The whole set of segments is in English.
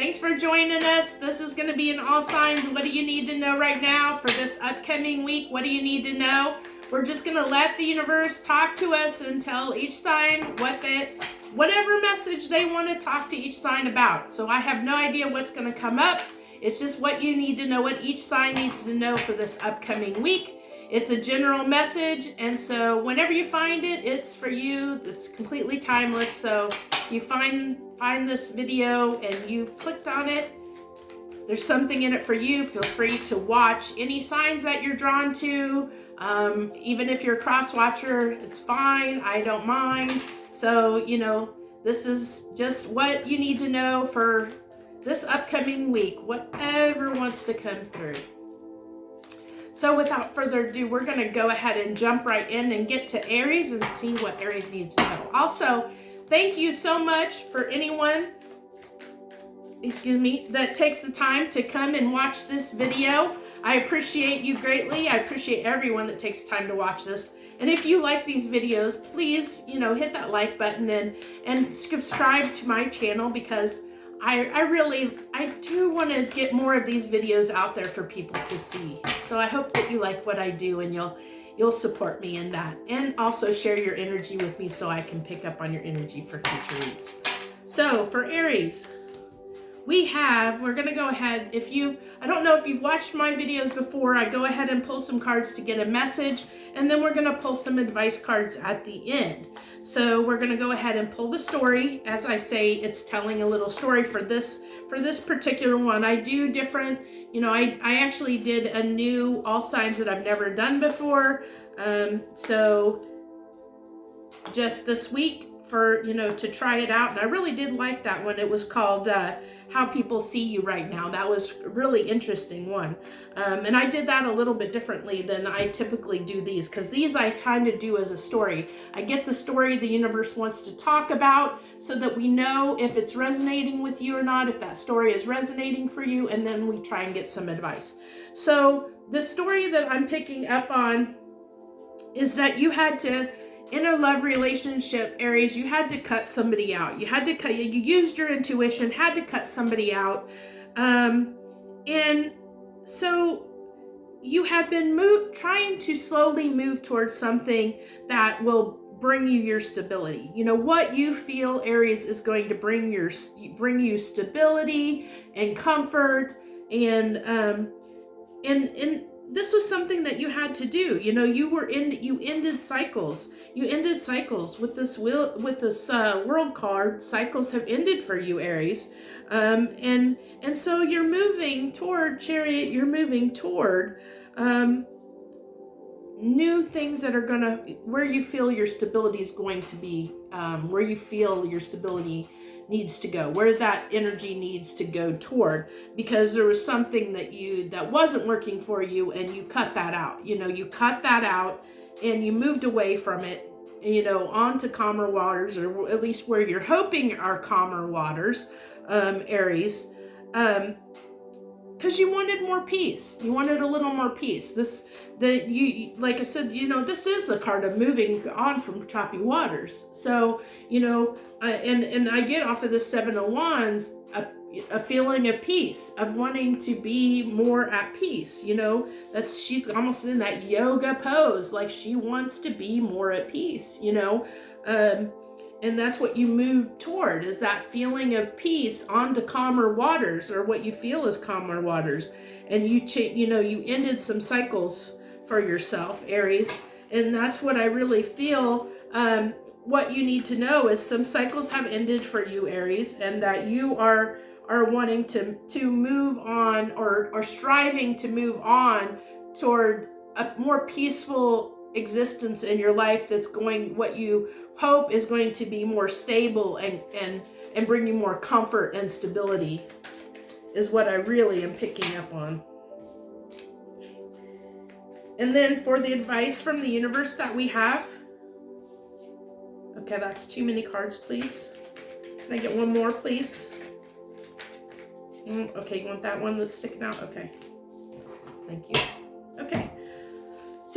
Thanks for joining us. This is going to be an all signs. What do you need to know right now for this upcoming week? What do you need to know? We're just going to let the universe talk to us and tell each sign whatever message they want to talk to each sign about. So I have no idea what's going to come up. It's just what you need to know, what each sign needs to know for this upcoming week. It's a general message, and so whenever you find it, it's for you. It's completely timeless. So you find this video and you've clicked on it, there's something in it for you. Feel free to watch any signs that you're drawn to. Even if you're a cross watcher, it's fine. I don't mind. So, this is just what you need to know for this upcoming week, whatever wants to come through. So without further ado, we're going to go ahead and jump right in and get to Aries and see what Aries needs to know. Also, thank you so much for anyone, that takes the time to come and watch this video. I appreciate you greatly. I appreciate everyone that takes time to watch this. And if you like these videos, please, hit that like button and subscribe to my channel, because I do want to get more of these videos out there for people to see. So I hope that you like what I do and you'll support me in that. And also share your energy with me so I can pick up on your energy for future weeks. So for Aries, we're going to go ahead. I don't know if you've watched my videos before, I go ahead and pull some cards to get a message, and then we're going to pull some advice cards at the end. So we're going to go ahead and pull the story. As I say, it's telling a little story for this particular one. I do different, I actually did a new all signs that I've never done before. So just this week for, to try it out. And I really did like that one. It was called How People See You Right Now. That was a really interesting one. And I did that a little bit differently than I typically do these, because these I kind of do as a story. I get the story the universe wants to talk about so that we know if it's resonating with you or not, if that story is resonating for you, and then we try and get some advice. So the story that I'm picking up on is that you had to, in a love relationship, Aries, you had to cut somebody out. You used your intuition, had to cut somebody out. And so you have been trying to slowly move towards something that will bring you your stability. What you feel, Aries, is going to bring you stability and comfort, and this was something that you had to do. You ended cycles. You ended cycles with this world card. Cycles have ended for you, Aries. And so you're moving toward Chariot. You're moving toward new things that are where you feel your stability is going to be, where you feel your stability needs to go, where that energy needs to go toward, because there was something that wasn't working for you, and you cut that out. You cut that out and you moved away from it, onto calmer waters, or at least where you're hoping are calmer waters, Aries, because you wanted more peace. You wanted a little more peace. Like I said, this is a card of moving on from choppy waters. So, and I get off of the Seven of Wands a feeling of peace, of wanting to be more at peace. She's almost in that yoga pose, like she wants to be more at peace. And that's what you move toward, is that feeling of peace onto calmer waters, or what you feel is calmer waters. And you ended some cycles for yourself, Aries. And that's what I really feel. What you need to know is some cycles have ended for you, Aries, and that you are wanting to move on, or striving to move on toward a more peaceful existence in your life, what you hope is going to be more stable and bring you more comfort and stability, is what I really am picking up on. And then for the advice from the universe that we have, okay, that's too many cards, please. Can I get one more, please? Okay, you want that one that's sticking out? Okay, thank you. Okay,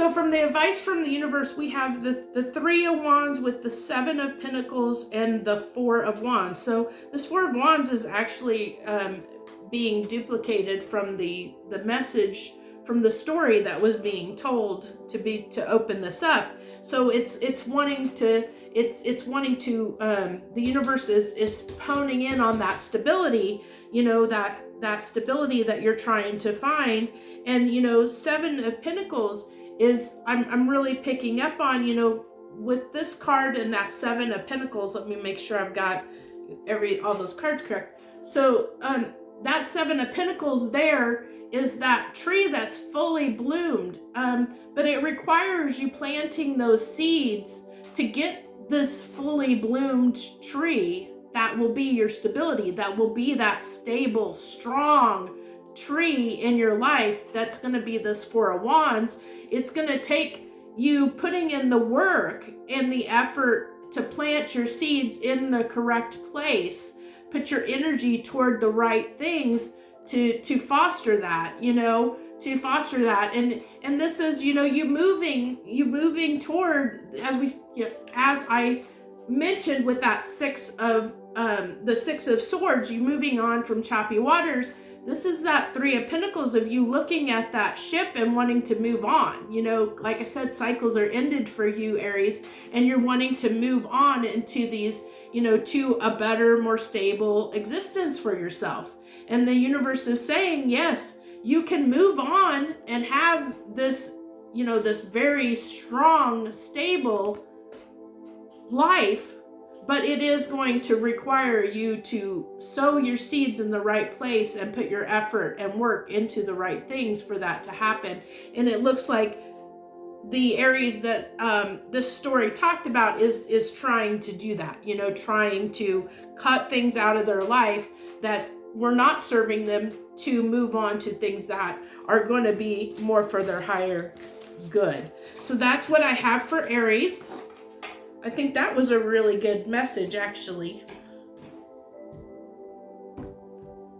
So from the advice from the universe, we have the Three of Wands with the Seven of Pentacles and the Four of Wands. So this Four of Wands is actually being duplicated from the message from the story that was being told to open this up. So it's wanting to the universe is honing in on that stability, that stability that you're trying to find. And Seven of Pentacles is I'm really picking up on, with this card and that Seven of Pentacles. Let me make sure I've got all those cards correct. So that Seven of Pentacles there is that tree that's fully bloomed, but it requires you planting those seeds to get this fully bloomed tree that will be your stability, that will be that stable, strong tree in your life. That's going to be this Four of Wands. It's going to take you putting in the work and the effort to plant your seeds in the correct place, put your energy toward the right things to foster that, and this is, you moving toward, as I mentioned with that the Six of Swords, you moving on from choppy waters. This is that Three of Pentacles of you looking at that ship and wanting to move on. Like I said, cycles are ended for you, Aries, and you're wanting to move on into these, to a better, more stable existence for yourself. And the universe is saying, yes, you can move on and have this, this very strong, stable life, but it is going to require you to sow your seeds in the right place and put your effort and work into the right things for that to happen. And it looks like the Aries that this story talked about is trying to do that, trying to cut things out of their life that were not serving them, to move on to things that are going to be more for their higher good. So that's what I have for Aries. I think that was a really good message, actually.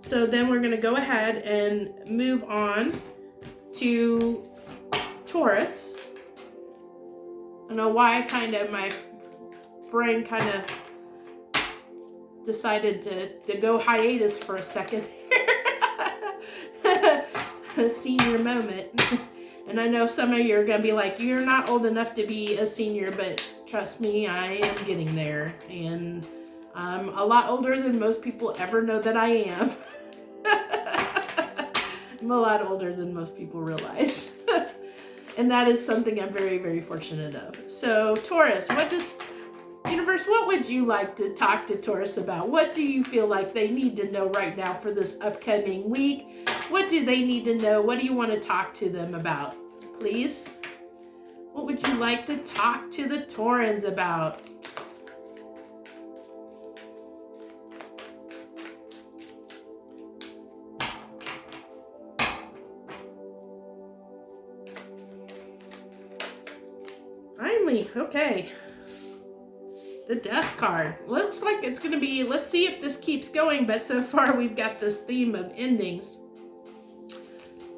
So then we're going to go ahead and move on to Taurus. I don't know why my brain kind of decided to go hiatus for a second. A senior moment. And I know some of you are going to be like, you're not old enough to be a senior, but trust me, I am getting there. And I'm a lot older than most people ever know that I am. I'm a lot older than most people realize. And that is something I'm very, very fortunate of. So Taurus, Universe, what would you like to talk to Taurus about? What do you feel like they need to know right now for this upcoming week? What do they need to know? What do you want to talk to them about? Please? What would you like to talk to the Taurans about? Finally, okay. The Death card. Looks like it's going to be, let's see if this keeps going, but so far we've got this theme of endings.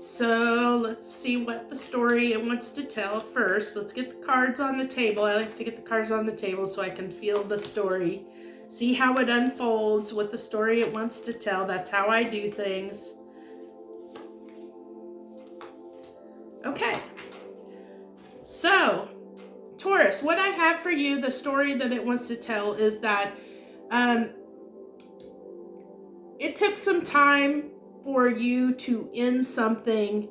So let's see what the story it wants to tell first. Let's get the cards on the table. I like to get the cards on the table so I can feel the story. See how it unfolds, what the story it wants to tell. That's how I do things. Okay. So, Taurus, what I have for you, the story that it wants to tell is that it took some time for you to end something.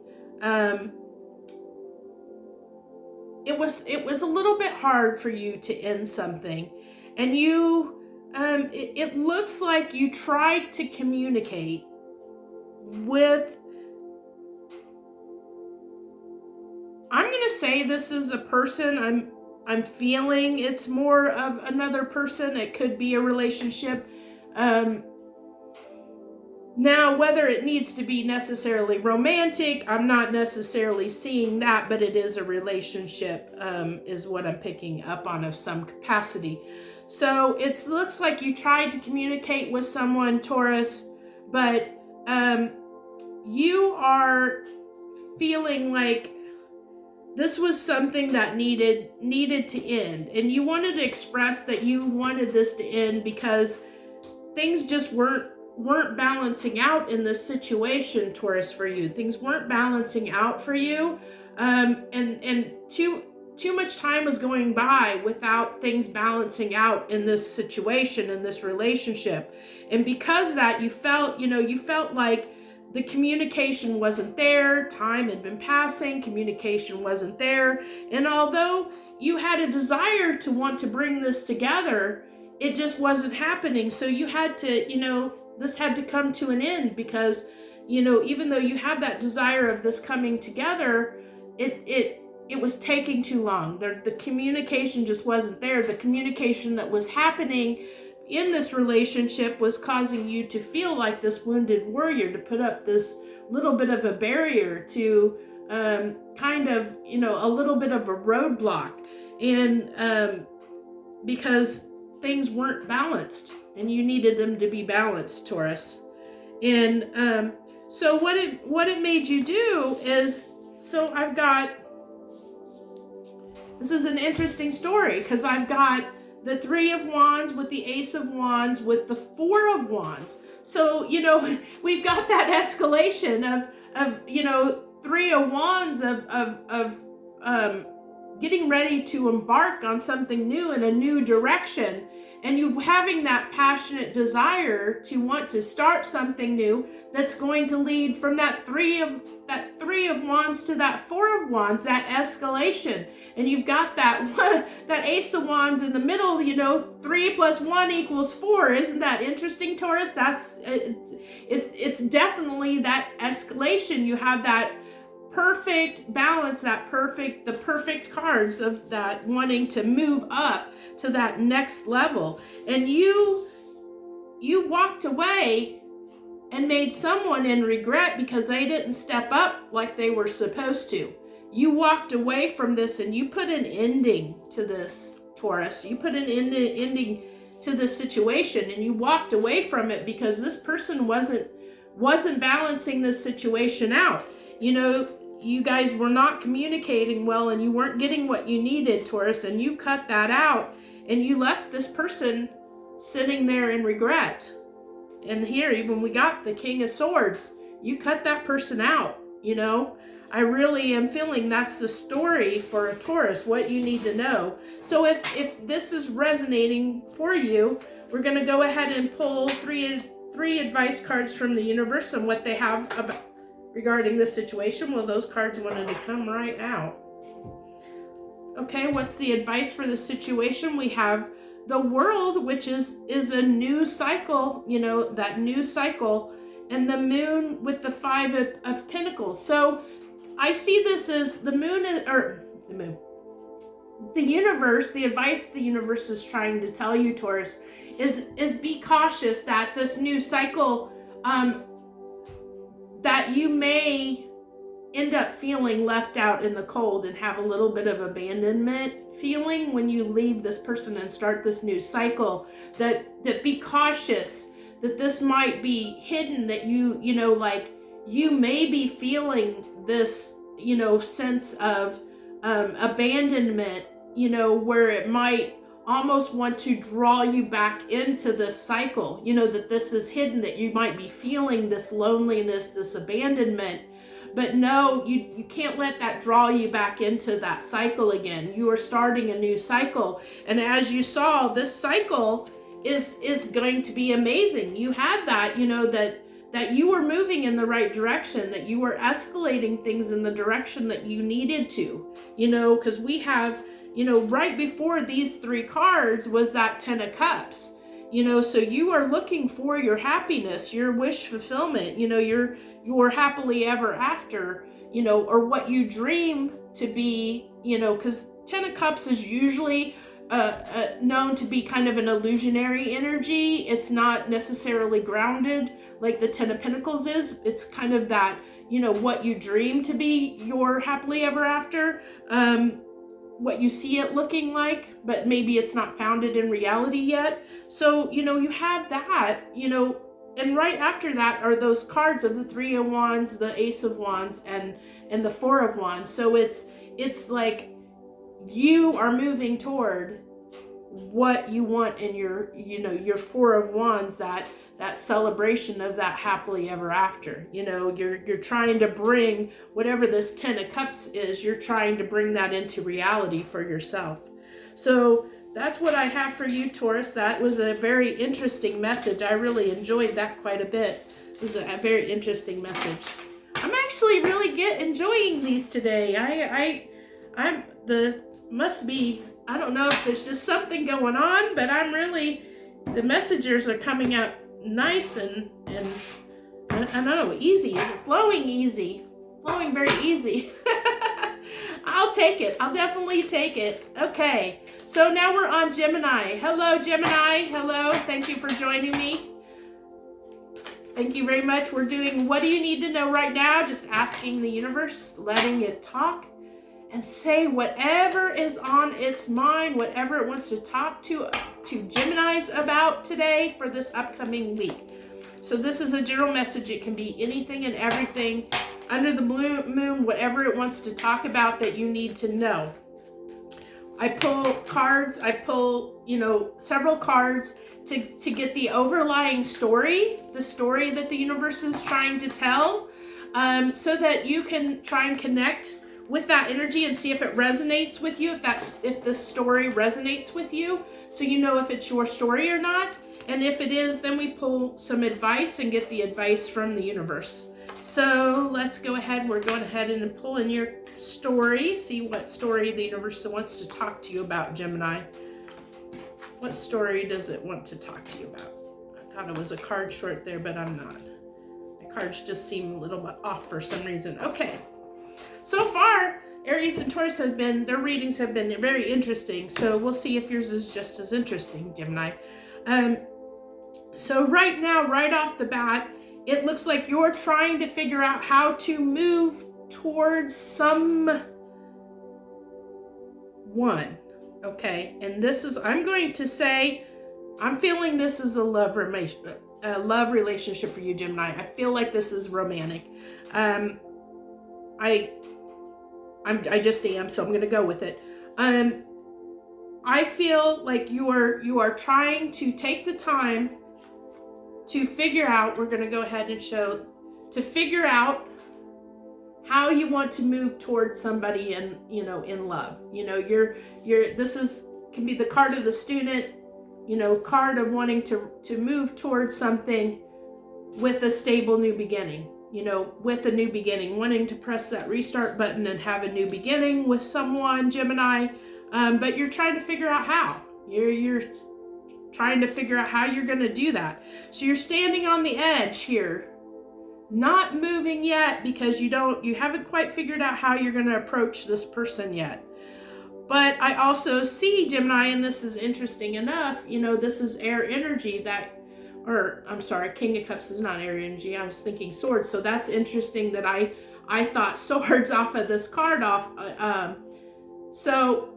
It was a little bit hard for you to end something, and you it looks like you tried to communicate with, I'm going to say this is a person I'm feeling it's more of another person. It could be a relationship. Now, whether it needs to be necessarily romantic, I'm not necessarily seeing that, but it is a relationship, is what I'm picking up on of some capacity. So it looks like you tried to communicate with someone, Taurus, but you are feeling like this was something that needed to end, and you wanted to express that you wanted this to end because things just weren't balancing out in this situation, Taurus, for you. Things weren't balancing out for you, and too much time was going by without things balancing out in this situation, in this relationship. And because of that, you felt like the communication wasn't there, time had been passing, communication wasn't there. And although you had a desire to want to bring this together, it just wasn't happening. So you had to, this had to come to an end because, even though you have that desire of this coming together, it was taking too long. The communication just wasn't there. The communication that was happening in this relationship was causing you to feel like this wounded warrior, to put up this little bit of a barrier, to kind of, a little bit of a roadblock. And because things weren't balanced and you needed them to be balanced, Taurus. And so what it made you do is, so I've got, this is an interesting story because I've got the Three of Wands with the Ace of Wands with the Four of Wands. So, we've got that escalation of Three of Wands of getting ready to embark on something new in a new direction, and you having that passionate desire to want to start something new that's going to lead from that three of Wands to that Four of Wands, that escalation. And you've got that Ace of Wands in the middle, 3 + 1 = 4. Isn't that interesting, Taurus? It's definitely that escalation. You have that perfect balance, the perfect cards of that wanting to move up to that next level. And you walked away and made someone in regret because they didn't step up like they were supposed to. You walked away from this and you put an ending to this, Taurus. You put an ending to this situation, and you walked away from it because this person wasn't balancing this situation out. You guys were not communicating well and you weren't getting what you needed, Taurus, and you cut that out and you left this person sitting there in regret. And here, even we got the King of Swords, you cut that person out. I really am feeling that's the story for a Taurus, what you need to know. So if this is resonating for you, we're going to go ahead and pull three advice cards from the universe and what they have about regarding this situation. Well, those cards wanted to come right out. Okay, what's the advice for the situation? We have the World, which is a new cycle, that new cycle, and the Moon with the Five of Pentacles. So I see this as the moon, the universe, the advice the universe is trying to tell you, Taurus, is be cautious that this new cycle, that you may end up feeling left out in the cold and have a little bit of abandonment feeling when you leave this person and start this new cycle. That be cautious that this might be hidden, that you may be feeling this, sense of abandonment, where it might almost want to draw you back into this cycle, that this is hidden, that you might be feeling this loneliness, this abandonment. But no, you can't let that draw you back into that cycle again. You are starting a new cycle. And as you saw, this cycle is going to be amazing. You had that, that you were moving in the right direction, that you were escalating things in the direction that you needed to, because we have, right before these three cards was that Ten of Cups, so you are looking for your happiness, your wish fulfillment, your happily ever after, or what you dream to be, because Ten of Cups is usually known to be kind of an illusionary energy. It's not necessarily grounded like the Ten of Pentacles is. It's kind of that, what you dream to be your happily ever after, what you see it looking like, but maybe it's not founded in reality yet. So, you have that, and right after that are those cards of the Three of Wands, the Ace of Wands, and the Four of Wands. So it's it's like you are moving toward what you want in your, your Four of Wands, that celebration of that happily ever after. You're trying to bring whatever this Ten of Cups is, you're trying to bring that into reality for yourself. So that's what I have for you, Taurus. That was a very interesting message. I really enjoyed that quite a bit. It was a very interesting message. I'm actually really enjoying these today. I don't know if there's just something going on, but the messengers are coming out nice and I don't know, easy, flowing very easy. I'll take it. I'll definitely take it. Okay, so now we're on Gemini. Hello, Gemini. Hello. Thank you for joining me. Thank you very much. We're doing What Do You Need to Know Right Now? Just asking the universe, letting it talk and say whatever is on its mind, whatever it wants to talk to Geminis about today for this upcoming week. So this is a general message. It can be anything and everything under the moon, whatever it wants to talk about that you need to know. I pull cards. I pull, several cards to get the overlying story, the story that the universe is trying to tell, so that you can try and connect with that energy and see if it resonates with you, if the story resonates with you, so you know if it's your story or not. And if it is, then we pull some advice and get the advice from the universe. So let's go ahead. We're going ahead and pull in your story, see what story the universe wants to talk to you about, Gemini. What story does it want to talk to you about? I thought it was a card short there, but I'm not. The cards just seem a little bit off for some reason. Okay. So far, Aries and Taurus their readings have been very interesting. So we'll see if yours is just as interesting, Gemini. So right now, right off the bat, it looks like you're trying to figure out how to move towards someone. Okay, and I'm going to say, I'm feeling this is a love relationship for you, Gemini. I feel like this is romantic. I just am, so I'm going to go with it. I feel like you are trying to take the time to figure out, we're going to go ahead and show, to figure out how you want to move towards somebody in love. This can be the card of the student, card of wanting to move towards something with a stable new beginning. With a new beginning, wanting to press that restart button and have a new beginning with someone, Gemini. But you're trying to figure out how. You're trying to figure out how you're going to do that. So you're standing on the edge here, not moving yet because you haven't quite figured out how you're going to approach this person yet. But I also see, Gemini, and this is interesting enough, this is air energy King of Cups is not air energy. I was thinking swords. So that's interesting that I thought swords off of this card so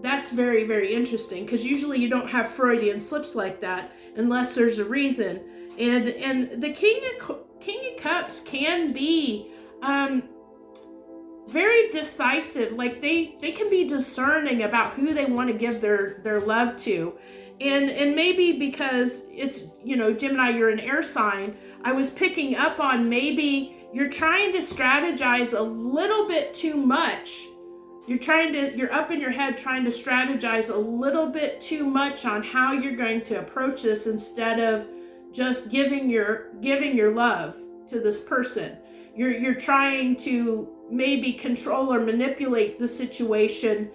that's very, very interesting, because usually you don't have Freudian slips like that unless there's a reason. And the King of Cups can be very decisive. Like they can be discerning about who they want to give their love to. And maybe because it's, Gemini, you're an air sign, I was picking up on maybe you're trying to strategize a little bit too much. You're up in your head trying to strategize a little bit too much on how you're going to approach this, instead of just giving your love to this person. You're trying to maybe control or manipulate the situation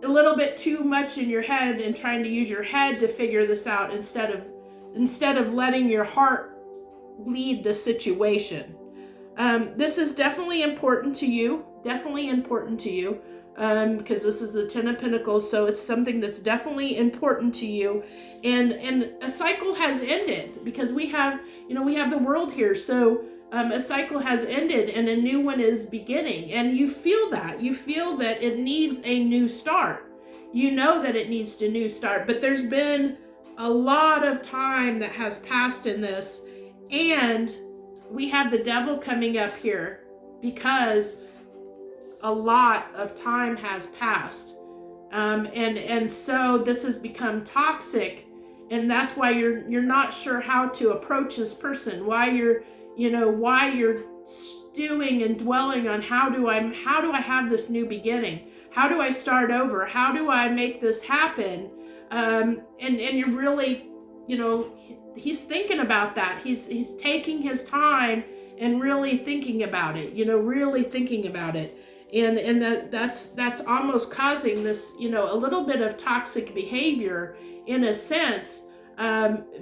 a little bit too much in your head and trying to use your head to figure this out instead of letting your heart lead the situation. This is definitely important to you, because this is the Ten of Pentacles, so it's something that's definitely important to you. And a cycle has ended, because we have the world here. So a cycle has ended and a new one is beginning, and you feel that it needs a new start. That it needs a new start, but there's been a lot of time that has passed in this, and we have the Devil coming up here because a lot of time has passed. And so this has become toxic, and that's why you're not sure how to approach this person, why you're stewing and dwelling on how do I have this new beginning? How do I start over? How do I make this happen? And you're really, he's thinking about that. He's taking his time and really thinking about it, really thinking about it. And that's almost causing this, a little bit of toxic behavior in a sense,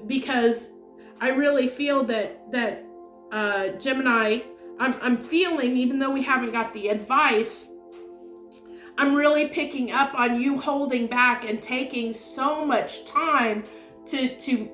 because I really feel that Gemini, I'm feeling, even though we haven't got the advice, I'm really picking up on you holding back and taking so much time to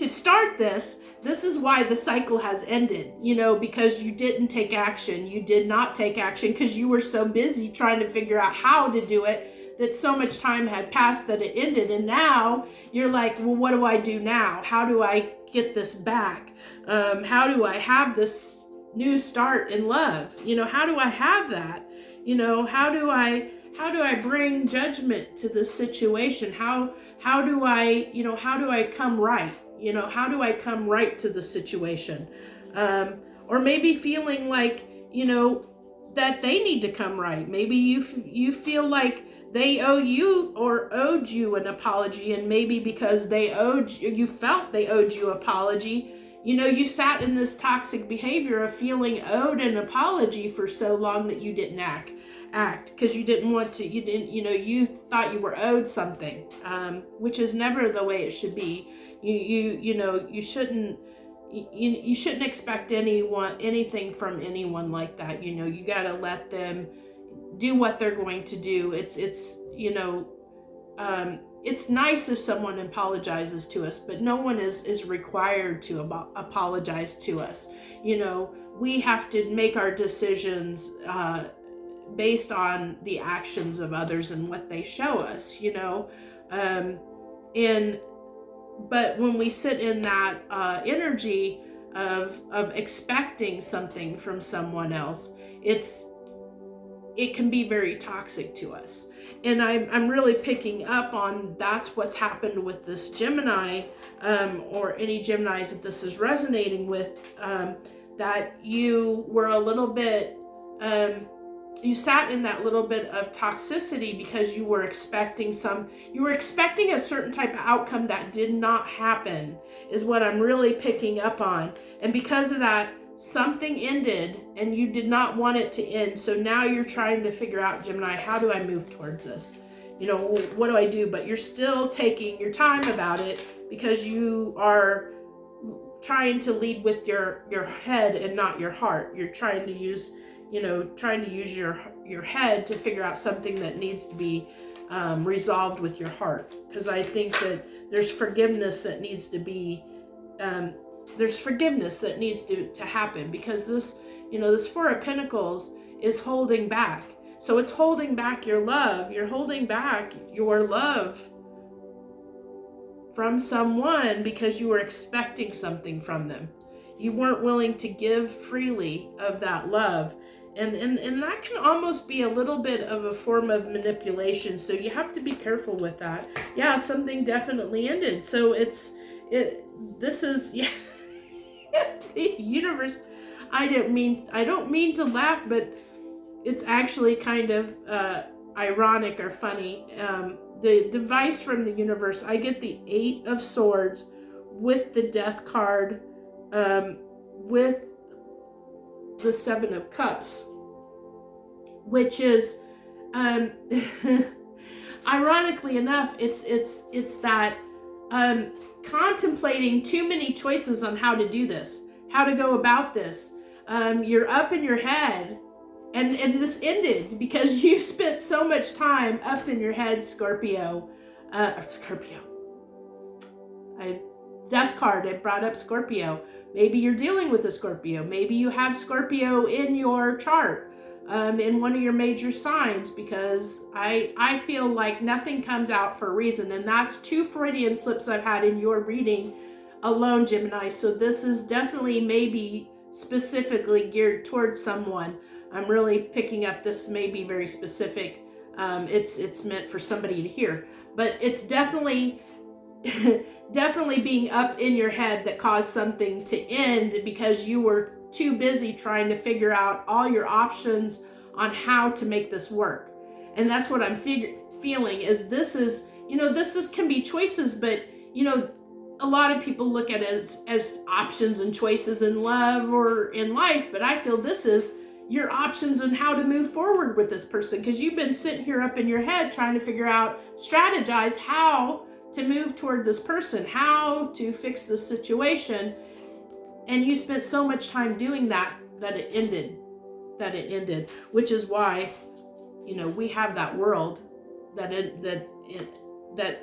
start this. This is why the cycle has ended, because you didn't take action. You did not take action because you were so busy trying to figure out how to do it that so much time had passed that it ended. And now you're like, well, what do I do now? How do I get this back? How do I have this new start in love? How do I have that? How do I bring judgment to this situation? How do I come right? How do I come right to the situation? Or maybe feeling like, that they need to come right. Maybe you feel like they owe you or owed you an apology, and maybe because you felt they owed you apology, you sat in this toxic behavior of feeling owed an apology for so long that you didn't act because you didn't want to, you thought you were owed something, which is never the way it should be. You shouldn't expect anything from anyone like that. You got to let them do what they're going to do. It's nice if someone apologizes to us, but no one is required to apologize to us. We have to make our decisions based on the actions of others and what they show us, but when we sit in that energy of expecting something from someone else, it can be very toxic to us. And I'm really picking up on that's what's happened with this Gemini, or any Geminis that this is resonating with, that you were a little bit, you sat in that little bit of toxicity because you were expecting a certain type of outcome that did not happen, is what I'm really picking up on. And because of that, something ended and you did not want it to end. So now you're trying to figure out, Gemini, how do I move towards this? What do I do? But you're still taking your time about it because you are trying to lead with your head and not your heart. You're trying to use your head to figure out something that needs to be resolved with your heart. Because I think that there's forgiveness that needs to be, to happen, because this Four of Pentacles is holding back. So it's holding back your love. You're holding back your love from someone because you were expecting something from them. You weren't willing to give freely of that love. And that can almost be a little bit of a form of manipulation. So you have to be careful with that. Yeah, something definitely ended. So this is the universe. I don't mean to laugh, but it's actually kind of ironic or funny. The device from the universe, I get the 8 of Swords with the Death card, with the 7 of Cups, which is, ironically enough, it's that contemplating too many choices on how to do this, how to go about this. You're up in your head, and this ended because you spent so much time up in your head, Scorpio. Death card, it brought up Scorpio. Maybe you're dealing with a Scorpio. Maybe you have Scorpio in your chart, in one of your major signs, because I feel like nothing comes out for a reason. And that's 2 Freudian slips I've had in your reading alone, Gemini. So this is definitely maybe specifically geared towards someone. I'm really picking up this may be very specific. It's meant for somebody to hear, but it's definitely definitely being up in your head that caused something to end because you were too busy trying to figure out all your options on how to make this work. And that's what I'm feeling is this is, can be choices, but a lot of people look at it as options and choices in love or in life, but I feel this is your options and how to move forward with this person, because you've been sitting here up in your head trying to figure out, strategize how to move toward this person, how to fix this situation, and you spent so much time doing that it ended, which is why we have that world that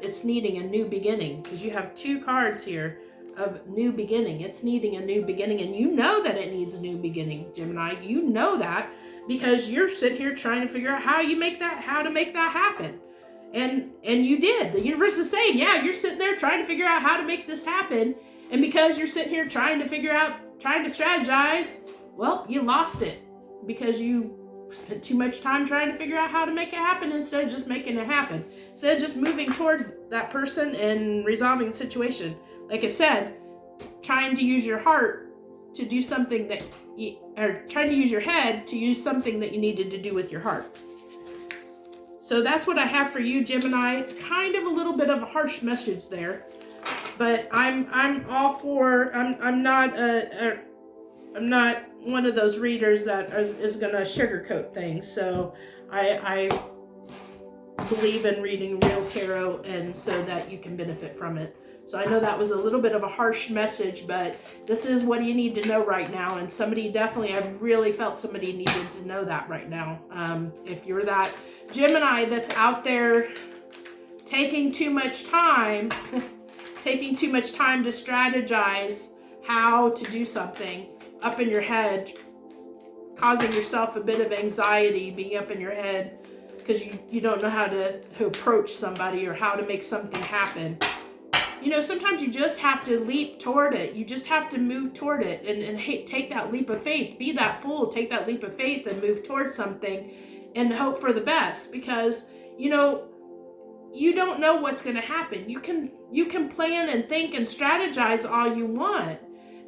it's needing a new beginning, because you have 2 cards here of new beginning. It's needing a new beginning, and you know that it needs a new beginning, Gemini. You know that because you're sitting here trying to figure out how to make that happen. And you did. The universe is saying, yeah, you're sitting there trying to figure out how to make this happen. And because you're sitting here trying to strategize, well, you lost it because you spent too much time trying to figure out how to make it happen instead of just making it happen. Instead of just moving toward that person and resolving the situation. Like I said, trying to use your heart to do something or trying to use your head to use something that you needed to do with your heart. So that's what I have for you, Gemini. Kind of a little bit of a harsh message there, but I'm all for. I'm not one of those readers that is going to sugarcoat things. So I believe in reading real tarot, and so that you can benefit from it. So I know that was a little bit of a harsh message, but this is what you need to know right now. And I really felt somebody needed to know that right now. If you're that Gemini that's out there taking too much time to strategize how to do something up in your head, causing yourself a bit of anxiety, being up in your head because you don't know how to approach somebody or how to make something happen. Sometimes you just have to leap toward it. You just have to move toward it and take that leap of faith. Be that fool. Take that leap of faith and move towards something and hope for the best, because, you don't know what's going to happen. You can plan and think and strategize all you want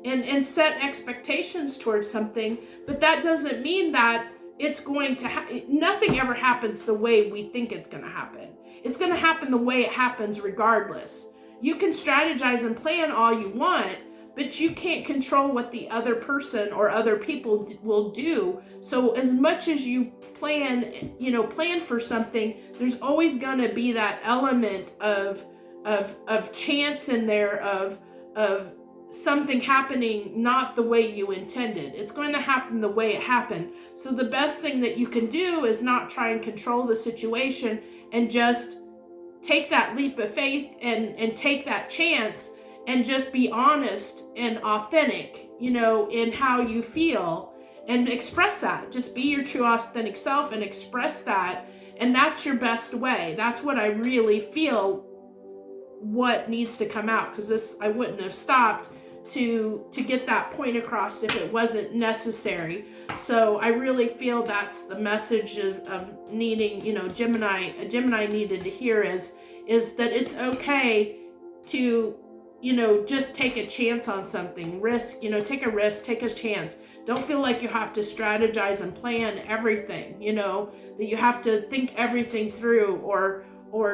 and set expectations towards something, but that doesn't mean that it's going to nothing ever happens the way we think it's going to happen. It's going to happen the way it happens regardless. You can strategize and plan all you want, but you can't control what the other person or other people will do. So as much as you plan for something, there's always going to be that element of chance in there, of something happening not the way you intended. It's going to happen the way it happened. So the best thing that you can do is not try and control the situation, and just take that leap of faith and take that chance and just be honest and authentic, in how you feel, and express that. Just be your true authentic self and express that. And that's your best way. That's what I really feel what needs to come out, because I wouldn't have stopped to get that point across if it wasn't necessary. So I really feel that's the message of needing, Gemini needed to hear is that it's okay to, just take a chance on something, take a risk, take a chance. Don't feel like you have to strategize and plan everything, that you have to think everything through or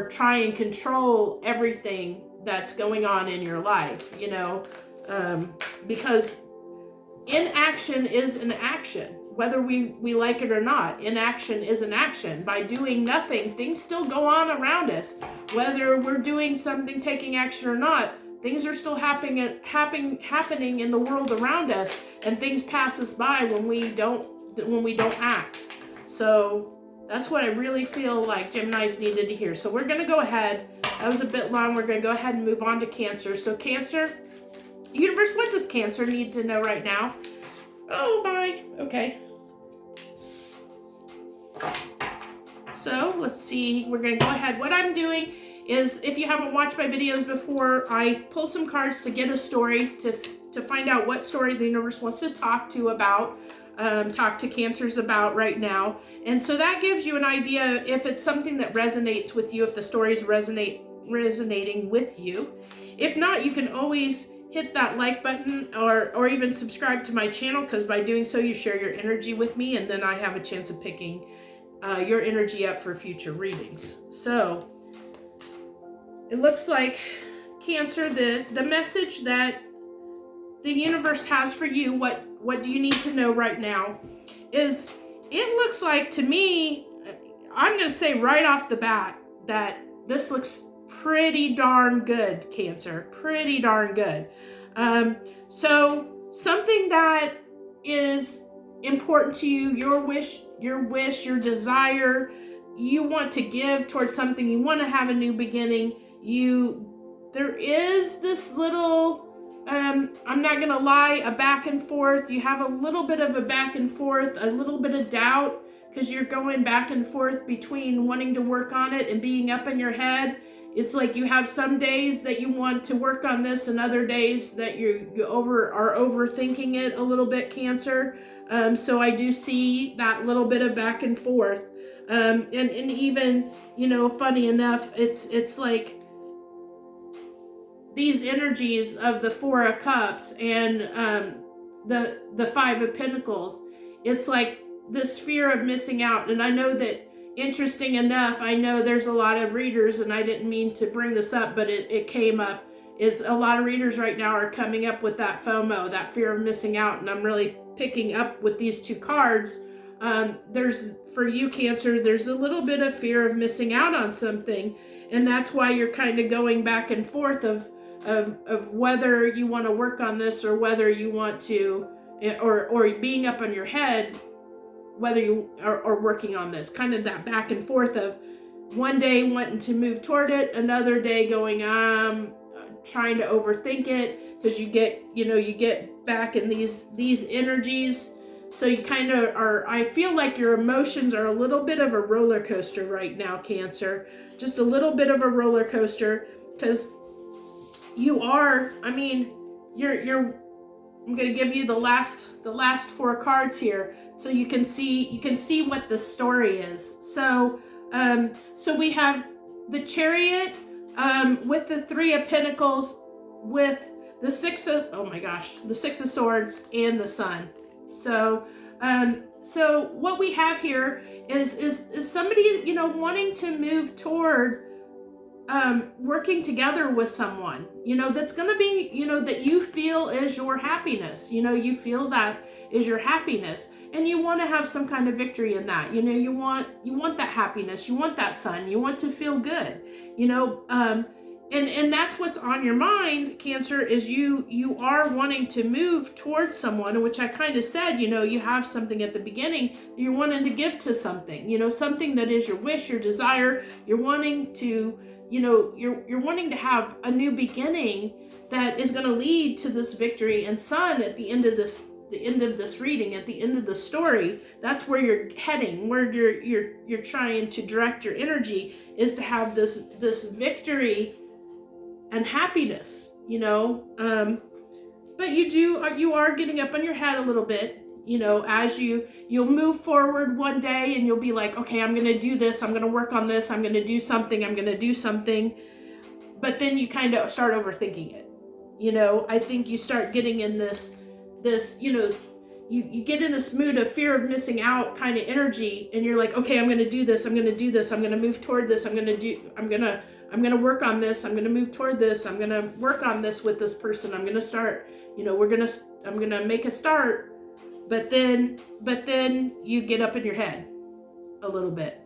try and control everything that's going on in your life, because inaction is an action, whether we like it or not. Inaction is an action. By doing nothing, things still go on around us. Whether we're doing something, taking action or not, things are still happening in the world around us, and things pass us by when we don't act. So that's what I really feel like Geminis needed to hear. So we're going to go ahead. That was a bit long. We're going to go ahead and move on to Cancer. So Cancer, universe, what does Cancer need to know right now? Oh, my. Okay. So let's see. We're going to go ahead. What I'm doing is, if you haven't watched my videos before, I pull some cards to get a story, to find out what story the universe wants to talk to about. talk to Cancers about right now. And so that gives you an idea if it's something that resonates with you, if the stories resonating with you. If not, you can always hit that like button or even subscribe to my channel, because by doing so you share your energy with me, and then I have a chance of picking your energy up for future readings. So it looks like, Cancer, the message that the universe has for you, what do you need to know right now, is it looks like to me, I'm going to say right off the bat that this looks pretty darn good, Cancer, pretty darn good. So something that is important to you, your wish, your desire, you want to give towards something, you want to have a new beginning, there is this little, I'm not going to lie, a back and forth. You have a little bit of a back and forth, a little bit of doubt, because you're going back and forth between wanting to work on it and being up in your head. It's like you have some days that you want to work on this and other days that you are overthinking it a little bit, Cancer. So I do see that little bit of back and forth. And even, funny enough, it's like these energies of the Four of Cups and the Five of Pentacles, it's like this fear of missing out. And I know that, interesting enough, I know there's a lot of readers, and I didn't mean to bring this up, but it came up, is a lot of readers right now are coming up with that FOMO, that fear of missing out. And I'm really picking up with these two cards. For you, Cancer, there's a little bit of fear of missing out on something. And that's why you're kind of going back and forth of whether you want to work on this or whether you want to, or being up on your head, whether you are working on this, kind of that back and forth of one day wanting to move toward it, another day going, trying to overthink it, because you get back in these energies. So you kind of I feel like your emotions are a little bit of a roller coaster right now, Cancer, just a little bit of a roller coaster, because you are, I'm going to give you the last four cards here, so you can see what the story is. So we have the Chariot with the Three of Pentacles, with the Six of Swords and the Sun. So what we have here is somebody, wanting to move toward working together with someone, that's going to be, that you feel is your happiness, you feel that is your happiness, and you want to have some kind of victory in that, you want that happiness, you want that sun, you want to feel good, and that's what's on your mind, Cancer, is you are wanting to move towards someone, which I kind of said, you have something at the beginning, you're wanting to give to something, something that is your wish, your desire, you're wanting to, you're wanting to have a new beginning that is going to lead to this victory. And Sun, at the end of this reading, at the end of the story, that's where you're heading, where you're trying to direct your energy, is to have this victory and happiness, but you are getting up on your head a little bit, as you'll move forward one day and you'll be like, okay, I'm going to do this, I'm going to work on this, I'm going to do something, but then you kind of start overthinking it. I think you start getting in this, you get in this mood of fear of missing out kind of energy, and you're like, okay, I'm going to do this, I'm going to move toward this, I'm going to work on this, I'm going to move toward this, I'm going to work on this with this person, I'm going to start, I'm going to make a start, but then you get up in your head a little bit,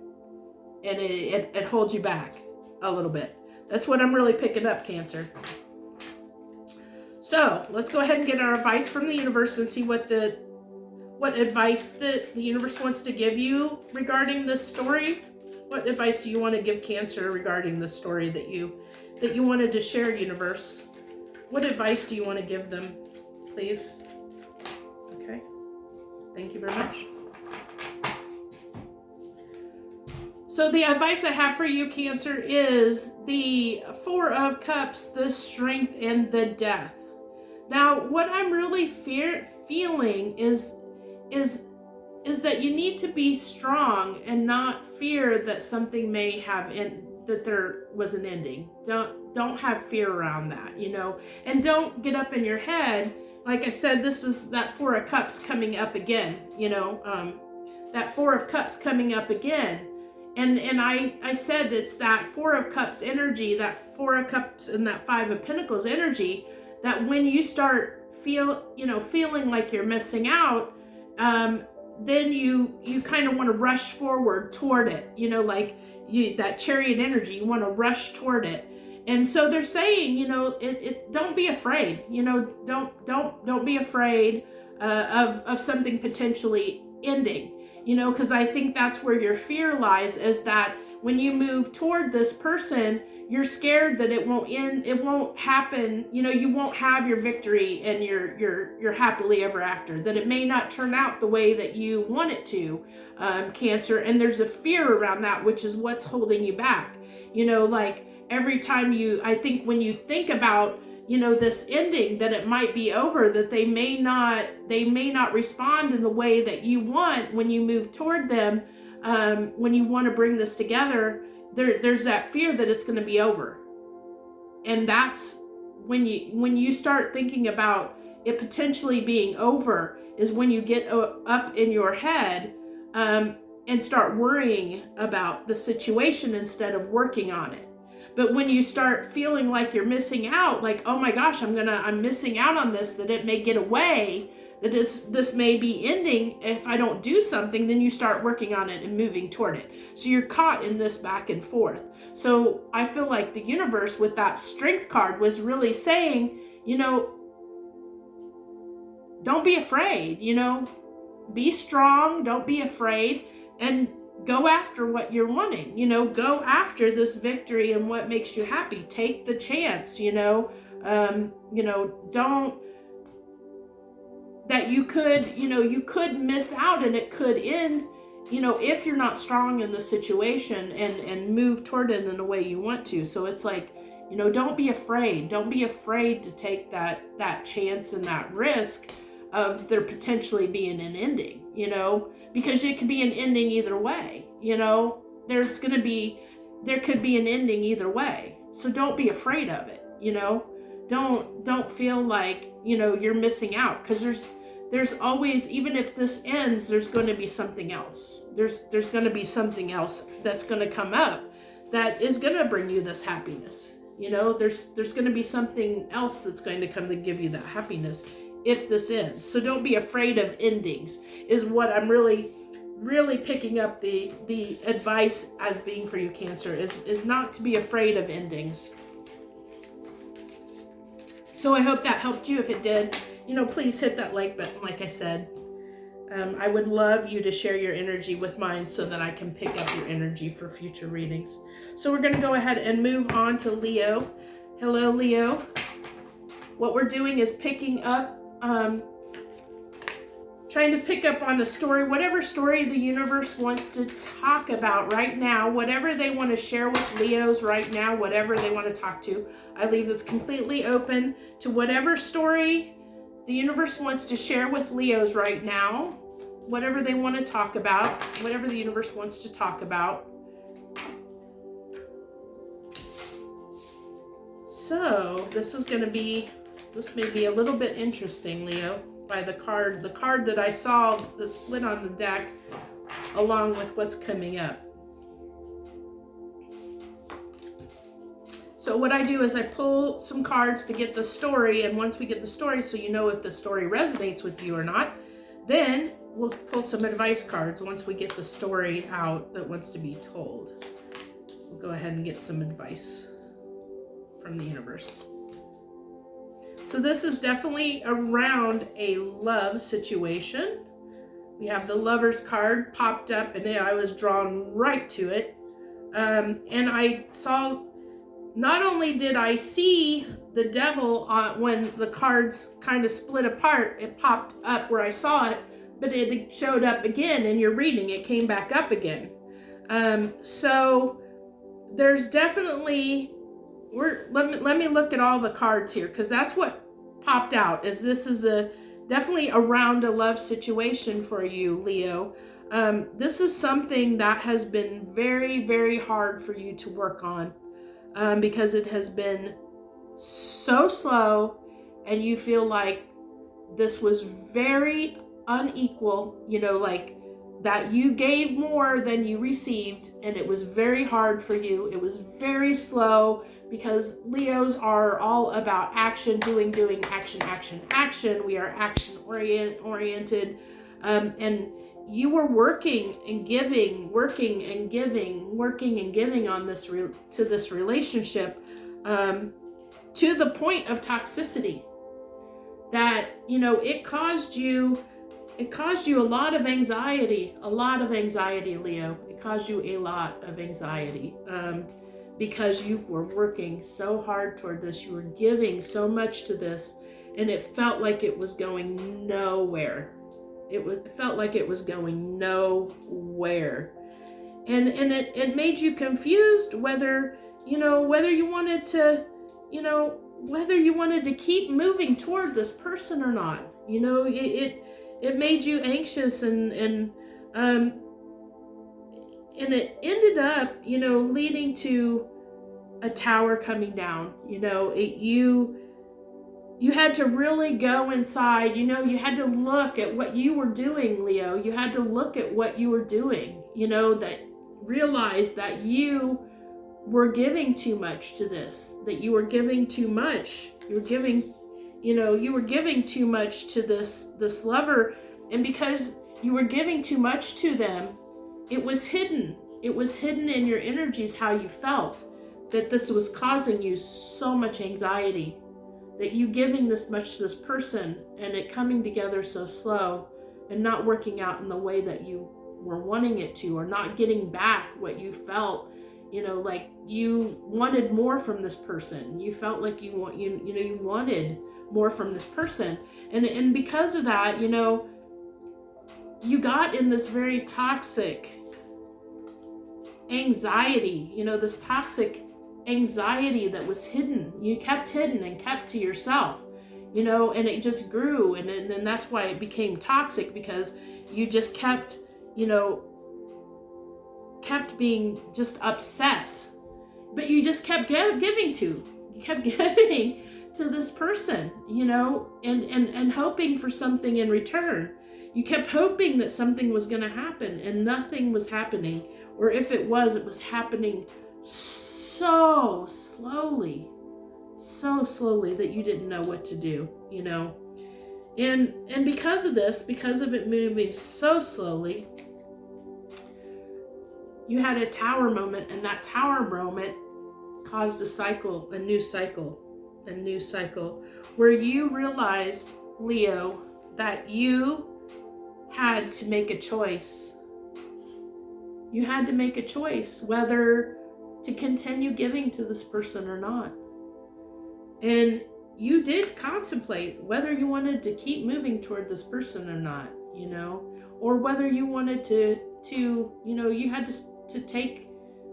and it holds you back a little bit. That's what I'm really picking up, Cancer. So let's go ahead and get our advice from the universe and see what advice the universe wants to give you regarding this story. What advice do you want to give Cancer regarding the story that you wanted to share, universe? What advice do you want to give them, please? Okay. Thank you very much. So the advice I have for you, Cancer, is the Four of Cups, the Strength, and the Death. Now, what I'm really feeling is is that you need to be strong and not fear that something may have that there was an ending. Don't have fear around that, you know, and don't get up in your head. Like I said, this is that Four of Cups coming up again, you know, that Four of Cups coming up again. And I said it's that Four of Cups energy, that Four of Cups and that Five of Pentacles energy, that when you start feeling like you're missing out, then you kind of want to rush forward toward it, you know, like that Chariot energy, you want to rush toward it. And so they're saying, you know, don't be afraid, you know, don't be afraid of something potentially ending, you know, because I think that's where your fear lies, is that when you move toward this person, you're scared that it won't end, it won't happen, you know, you won't have your victory and your happily ever after, that it may not turn out the way that you want it to, Cancer. And there's a fear around that, which is what's holding you back, you know, like every time I think when you think about, you know, this ending, that it might be over, that they may not respond in the way that you want when you move toward them, when you want to bring this together, there's that fear that it's going to be over. And that's when you start thinking about it potentially being over, is when you get up in your head and start worrying about the situation instead of working on it. But when you start feeling like you're missing out, like, oh my gosh, I'm missing out on this, that it may get away, that this may be ending if I don't do something, then you start working on it and moving toward it. So you're caught in this back and forth. So I feel like the universe with that Strength card was really saying, you know, don't be afraid, you know, be strong, don't be afraid, and go after what you're wanting, you know, go after this victory and what makes you happy. Take the chance, you know, don't, that you could miss out and it could end, you know, if you're not strong in the situation and move toward it in the way you want to. So it's like, you know, don't be afraid to take that chance and that risk of there potentially being an ending, you know, because it could be an ending either way, you know, there could be an ending either way. So don't be afraid of it, you know, don't feel like, you know, you're missing out, because there's always, even if this ends, there's going to be something else. There's going to be something else that's going to come up that is going to bring you this happiness. You know, there's going to be something else that's going to come to give you that happiness if this ends. So don't be afraid of endings, is what I'm really picking up the advice as being for you, Cancer, is not to be afraid of endings. So I hope that helped you. If it did, you know, please hit that like button, like I said. I would love you to share your energy with mine so that I can pick up your energy for future readings. So we're going to go ahead and move on to Leo. Hello, Leo. What we're doing is picking up, trying to pick up on a story, whatever story the universe wants to talk about right now, whatever they want to share with Leos right now, whatever they want to talk to. I leave this completely open to whatever story the universe wants to share with Leos right now, whatever they want to talk about, whatever the universe wants to talk about. So this may be a little bit interesting, Leo, by the card that I saw, the split on the deck, along with what's coming up. So what I do is I pull some cards to get the story, and once we get the story, so you know if the story resonates with you or not, then we'll pull some advice cards once we get the story out that wants to be told. We'll go ahead and get some advice from the universe. So this is definitely around a love situation. We have the Lover's card popped up, and I was drawn right to it. And I saw, not only did I see the devil when the cards kind of split apart, it popped up where I saw it, but it showed up again in your reading. It came back up again. So there's definitely, let me look at all the cards here, because that's what popped out, is this is a definitely around a love situation for you, Leo. This is something that has been very, very hard for you to work on, because it has been so slow, and you feel like this was very unequal, like that you gave more than you received, and it was very hard for you. It was very slow, because Leos are all about action, doing, action, action, action. We are action oriented, and you were working and giving, working and giving on this to this relationship, to the point of toxicity that, it caused you a lot of anxiety, Leo. It caused you a lot of anxiety, because you were working so hard toward this. You were giving so much to this, and it felt like it was going nowhere. It felt like it was going nowhere. And it made you confused whether you wanted to, whether you wanted to keep moving toward this person or not. It made you anxious, and it ended up, leading to a tower coming down. You had to really go inside. You had to look at what you were doing, Leo. You had to look at what you were doing, that realize that you were giving too much to this, that you were giving too much. You were giving too much to this lover, and because you were giving too much to them, it was hidden. It was hidden in your energies how you felt, that this was causing you so much anxiety, that you giving this much to this person and it coming together so slow and not working out in the way that you were wanting it to, or not getting back what you felt, like you wanted more from this person. You felt like you wanted more from this person. And because of that, you got in this very toxic anxiety, this toxic anxiety that was hidden. You kept hidden and kept to yourself, and it just grew. And then that's why it became toxic, because you just kept being just upset, but you just kept giving to this person, and hoping for something in return. You kept hoping that something was going to happen, and nothing was happening. Or if it was happening so slowly that you didn't know what to do, and because of this, because of it moving so slowly, you had a tower moment, and that tower moment caused a new cycle, where you realized, Leo, that you had to make a choice. You had to make a choice whether to continue giving to this person or not. And you did contemplate whether you wanted to keep moving toward this person or not, or whether you wanted to you had to take,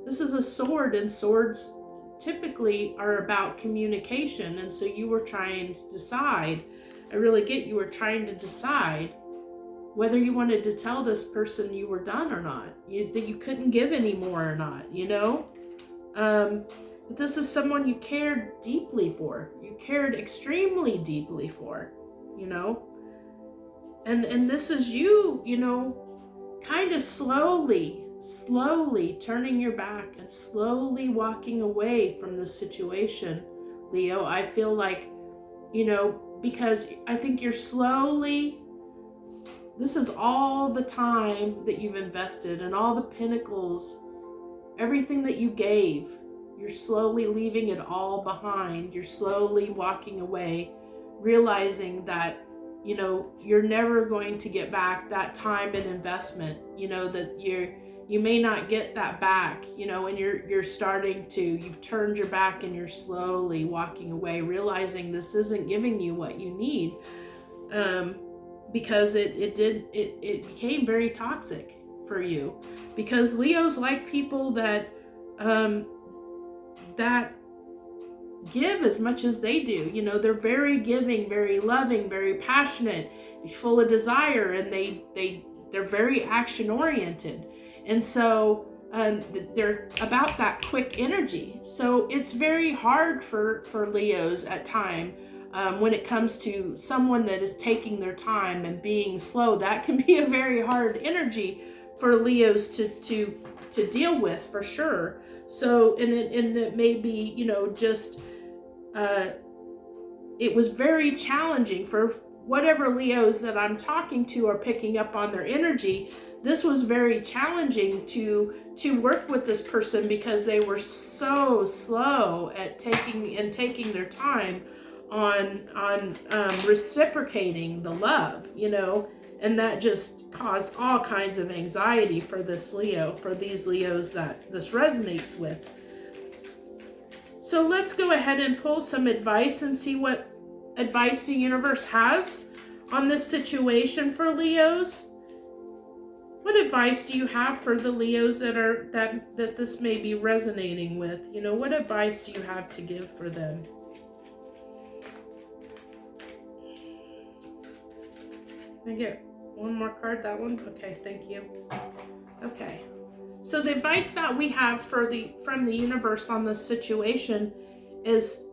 this is a sword, and swords typically are about communication. And so you were trying to decide, you were trying to decide whether you wanted to tell this person you were done or not, that you couldn't give anymore or not, but this is someone you cared deeply for. You cared extremely deeply for, and this is you, kind of slowly turning your back and slowly walking away from this situation, Leo. I feel like, because I think you're slowly, this is all the time that you've invested and all the pinnacles, everything that you gave, you're slowly leaving it all behind. You're slowly walking away, realizing that, you're never going to get back that time and investment, that you may not get that back, and you're starting to, you've turned your back and you're slowly walking away, realizing this isn't giving you what you need, because it became very toxic for you, because Leos like people that give as much as they do. You know, they're very giving, very loving, very passionate, full of desire, and they're very action oriented. And so they're about that quick energy. So it's very hard for Leos at time when it comes to someone that is taking their time and being slow. That can be a very hard energy for Leos to deal with, for sure. So, and it may be, you know, just, it was very challenging for whatever Leos that I'm talking to are picking up on their energy. This was very challenging to work with this person because they were so slow at taking their time on reciprocating the love, you know, and that just caused all kinds of anxiety for this Leo, for these Leos that this resonates with. So let's go ahead and pull some advice and see what advice the universe has on this situation for Leos. What advice do you have for the Leos that this may be resonating with? You know, what advice do you have to give for them? Can I get one more card? That one? Okay, thank you. Okay. So the advice that we have from the universe on this situation is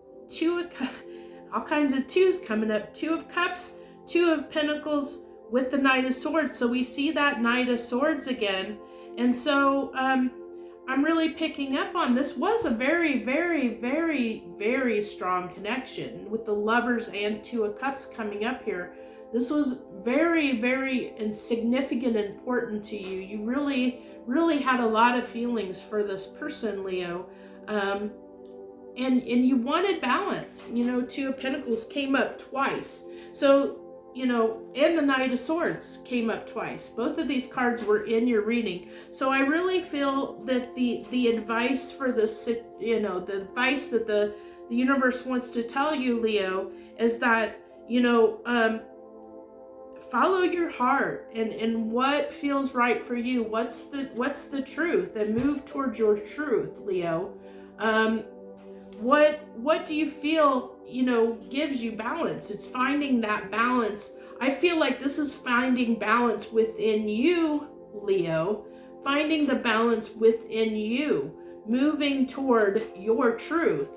all kinds of twos coming up. 2 of Cups, 2 of Pentacles with the Knight of Swords. So we see that Knight of Swords again. And so I'm really picking up on this was a very, very, very, very strong connection with the Lovers and 2 of Cups coming up here. This was very, very significant and important to you. You really, really had a lot of feelings for this person, Leo. And you wanted balance. You know, 2 of Pentacles came up twice. So, you know, and the Knight of Swords came up twice. Both of these cards were in your reading. So I really feel that the advice for this, you know, the advice that the universe wants to tell you, Leo, is that, you know, follow your heart and what feels right for you. What's the truth, and move towards your truth, Leo. What do you feel, you know, gives you balance? It's finding that balance. I feel like this is finding balance within you, Leo. Finding the balance within you, moving toward your truth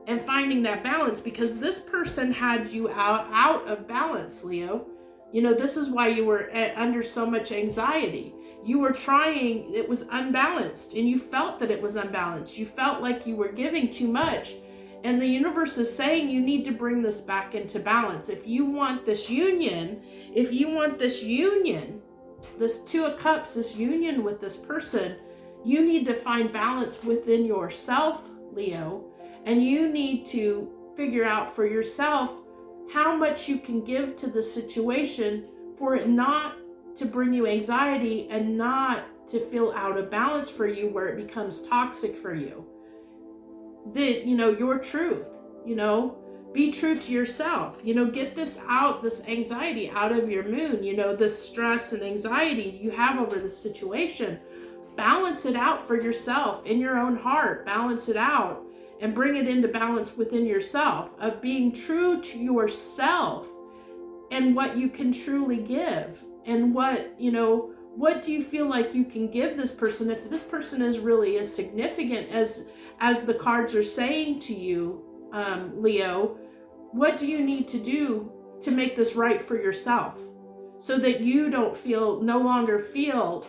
and finding that balance, because this person had you out of balance, Leo. You know, this is why you were under so much anxiety. You were trying, it was unbalanced, and you felt that it was unbalanced. You felt like you were giving too much. And the universe is saying you need to bring this back into balance. If you want this union, this 2 of Cups, this union with this person, you need to find balance within yourself, Leo. And you need to figure out for yourself how much you can give to the situation for it not to bring you anxiety and not to feel out of balance for you where it becomes toxic for you. You know, your truth, you know, be true to yourself, you know, get this out, this anxiety out of your moon, you know, this stress and anxiety you have over the situation. Balance it out for yourself in your own heart, balance it out. And bring it into balance within yourself, of being true to yourself and what you can truly give. And what, you know, what do you feel like you can give this person? If this person is really as significant as the cards are saying to you, Leo, what do you need to do to make this right for yourself? So that you don't no longer feel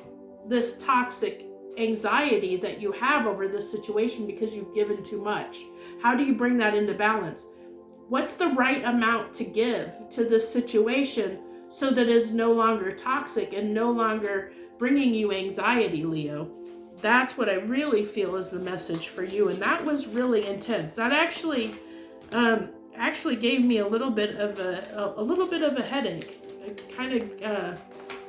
this toxic anxiety that you have over this situation because you've given too much. How do you bring that into balance? What's the right amount to give to this situation so that it is no longer toxic and no longer bringing you anxiety, Leo? That's what I really feel is the message for you. And that was really intense. That actually gave me a little bit of a headache.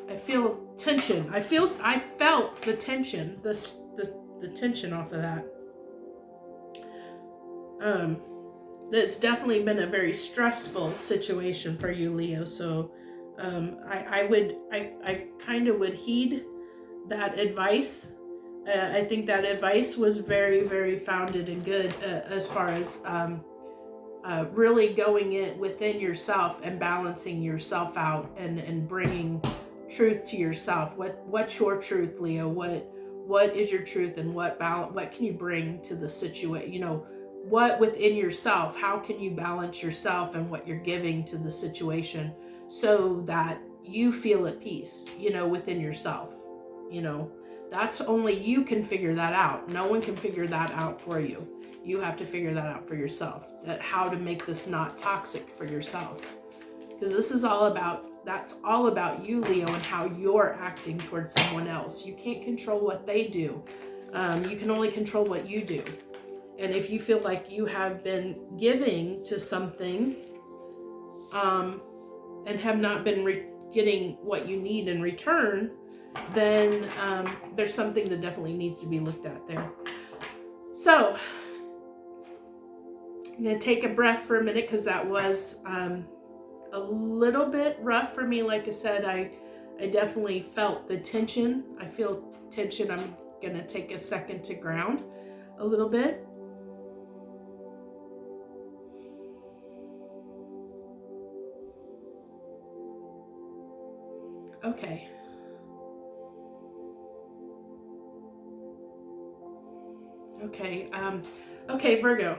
I feel tension. I felt the tension, the tension off of that. It's definitely been a very stressful situation for you, Leo. So I kind of would heed that advice I think that advice was very, very founded and good as far as really going in within yourself and balancing yourself out and bringing truth to yourself. What's your truth, Leo? What is your truth, and what can you bring to the situation? You know, what within yourself, how can you balance yourself and what you're giving to the situation so that you feel at peace, you know, within yourself. You know, that's only you can figure that out. No one can figure that out for you. You have to figure that out for yourself, that how to make this not toxic for yourself. Because this is all about, that's all about you, Leo, and how you're acting towards someone else. You can't control what they do. You can only control what you do. And if you feel like you have been giving to something and have not been getting what you need in return, then there's something that definitely needs to be looked at there. So I'm going to take a breath for a minute, because that was a little bit rough for me. Like I said, I definitely felt the tension. I feel tension. I'm going to take a second to ground a little bit. Okay. Okay, Virgo.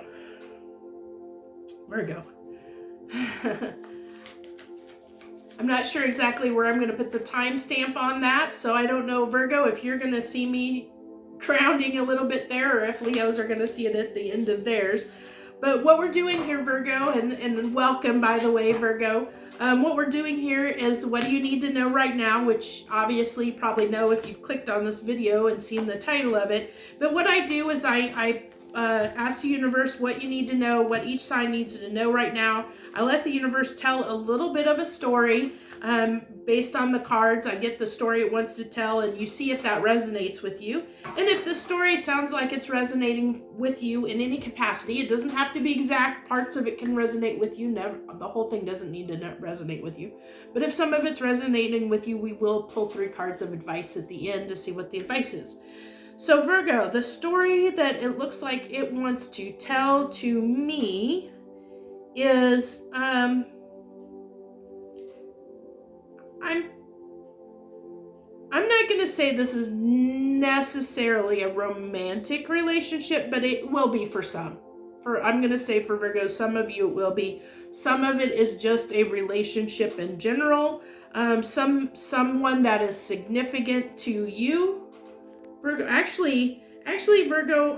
I'm not sure exactly where I'm going to put the timestamp on that, so I don't know, Virgo, if you're going to see me grounding a little bit there, or if Leos are going to see it at the end of theirs. But what we're doing here, Virgo, and welcome, by the way, Virgo. What we're doing here is what do you need to know right now, which obviously you probably know if you've clicked on this video and seen the title of it. But what I do is I ask the universe what you need to know, what each sign needs to know right now. I let the universe tell a little bit of a story based on the cards. I get the story it wants to tell, and you see if that resonates with you. And if the story sounds like it's resonating with you in any capacity, it doesn't have to be exact. Parts of it can resonate with you. Never, the whole thing doesn't need to resonate with you. But if some of it's resonating with you, we will pull 3 cards of advice at the end to see what the advice is. So Virgo, the story that it looks like it wants to tell to me is, I'm not going to say this is necessarily a romantic relationship, but it will be for some. I'm going to say for Virgo, some of you it will be. Some of it is just a relationship in general. Someone that is significant to you. Virgo, actually, Virgo,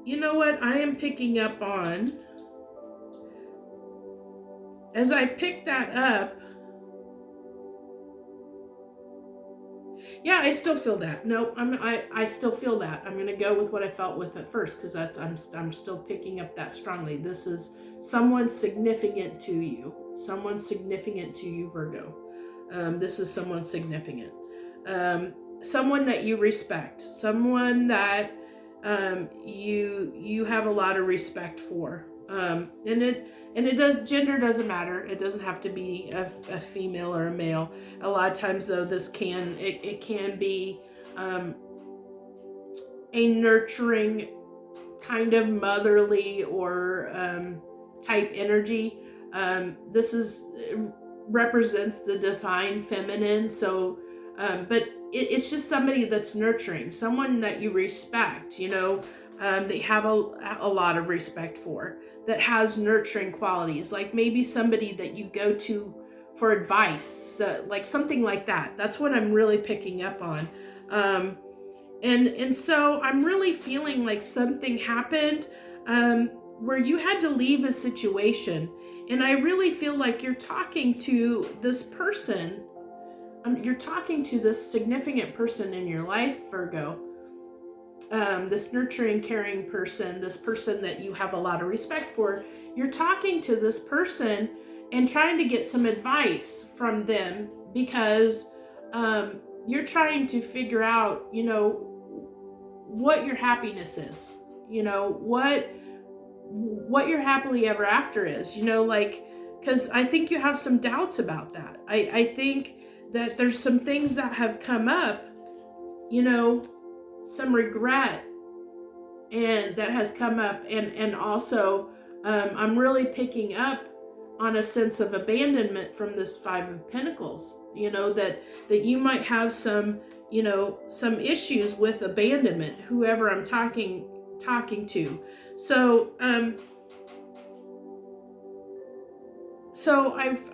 you know what I am picking up on? As I pick that up, yeah, I still feel that. No, I still feel that. I'm going to go with what I felt with it first, because I'm still picking up that strongly. This is someone significant to you. Someone significant to you, Virgo. This is someone significant. Someone that you respect, someone that you have a lot of respect for, gender doesn't matter. It doesn't have to be a female or a male. A lot of times though, this can be a nurturing kind of motherly or type energy. This represents the divine feminine. So but it's just somebody that's nurturing, someone that you respect, you know, that you have a lot of respect for, that has nurturing qualities, like maybe somebody that you go to for advice, like something like that. That's what I'm really picking up on. And so I'm really feeling like something happened where you had to leave a situation. And I really feel like you're talking to this person. You're talking to this significant person in your life, Virgo. This nurturing, caring person, this person that you have a lot of respect for. You're talking to this person and trying to get some advice from them, because you're trying to figure out, you know, what your happiness is, you know, what your happily ever after is, you know, like, because I think you have some doubts about that. I think that there's some things that have come up you know, some regret and that has come up, and also I'm really picking up on a sense of abandonment from this Five of Pentacles, you know, that you might have some, you know, some issues with abandonment, whoever I'm talking to. So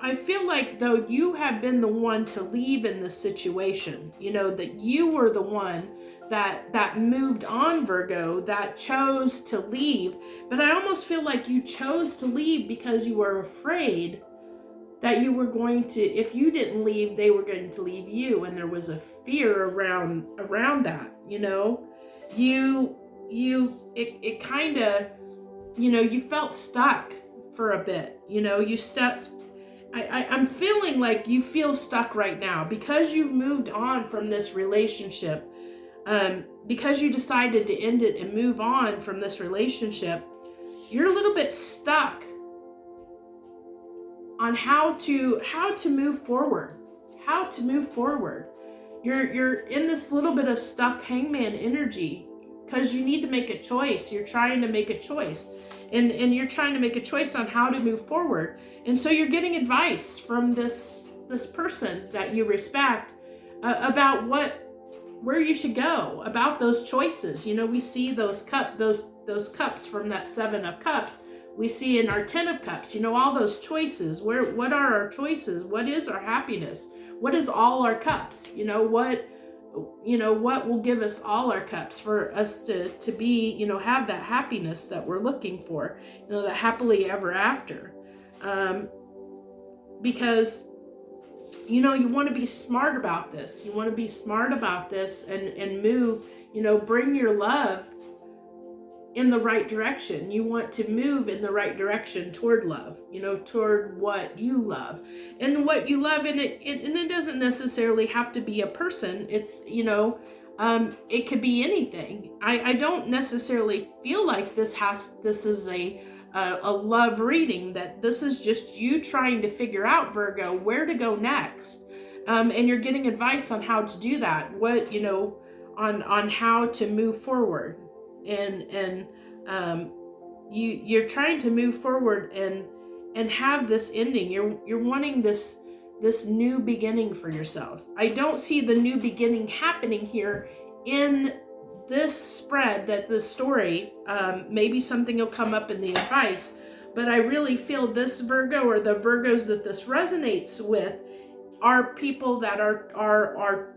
I feel like, though, you have been the one to leave in this situation, you know, that you were the one that moved on, Virgo, that chose to leave. But I almost feel like you chose to leave because you were afraid that you were going to, if you didn't leave, they were going to leave you. And there was a fear around that, you know. It kind of, you know, you felt stuck for a bit, you know, you stuck. I'm feeling like you feel stuck right now because you've moved on from this relationship. Because you decided to end it and move on from this relationship, you're a little bit stuck on how to move forward. You're in this little bit of stuck hangman energy because you need to make a choice. You're trying to make a choice. And you're trying to make a choice on how to move forward. And so you're getting advice from this person that you respect about where you should go, about those choices. You know, we see those cups from that Seven of Cups. We see in our 10 of Cups, you know, all those choices. What are our choices? What is our happiness? What is all our cups? You know, what will give us all our cups for us to be, you know, have that happiness that we're looking for, you know, the happily ever after. Because, you know, you want to be smart about this. You want to be smart about this and move, you know, bring your love in the right direction. You want to move in the right direction toward love, you know, toward what you love. And what you love, and it doesn't necessarily have to be a person. It's, you know, it could be anything. I don't necessarily feel like this is a love reading, that this is just you trying to figure out, Virgo, where to go next. And you're getting advice on how to do that. What, you know, on how to move forward. And you're trying to move forward and have this ending. You're wanting this new beginning for yourself. I don't see the new beginning happening here in this spread, that the story, maybe something will come up in the advice, but I really feel this Virgo, or the Virgos that this resonates with, are people that are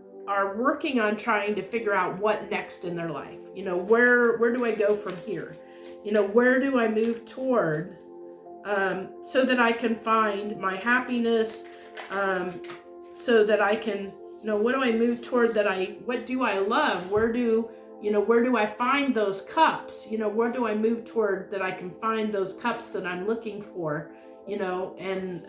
working on trying to figure out what next in their life. You know, where do I go from here? You know, where do I move toward, so that I can find my happiness, so that I can, you know, what do I move toward, what do I love? Where do I find those cups? You know, where do I move toward that I can find those cups that I'm looking for, you know, and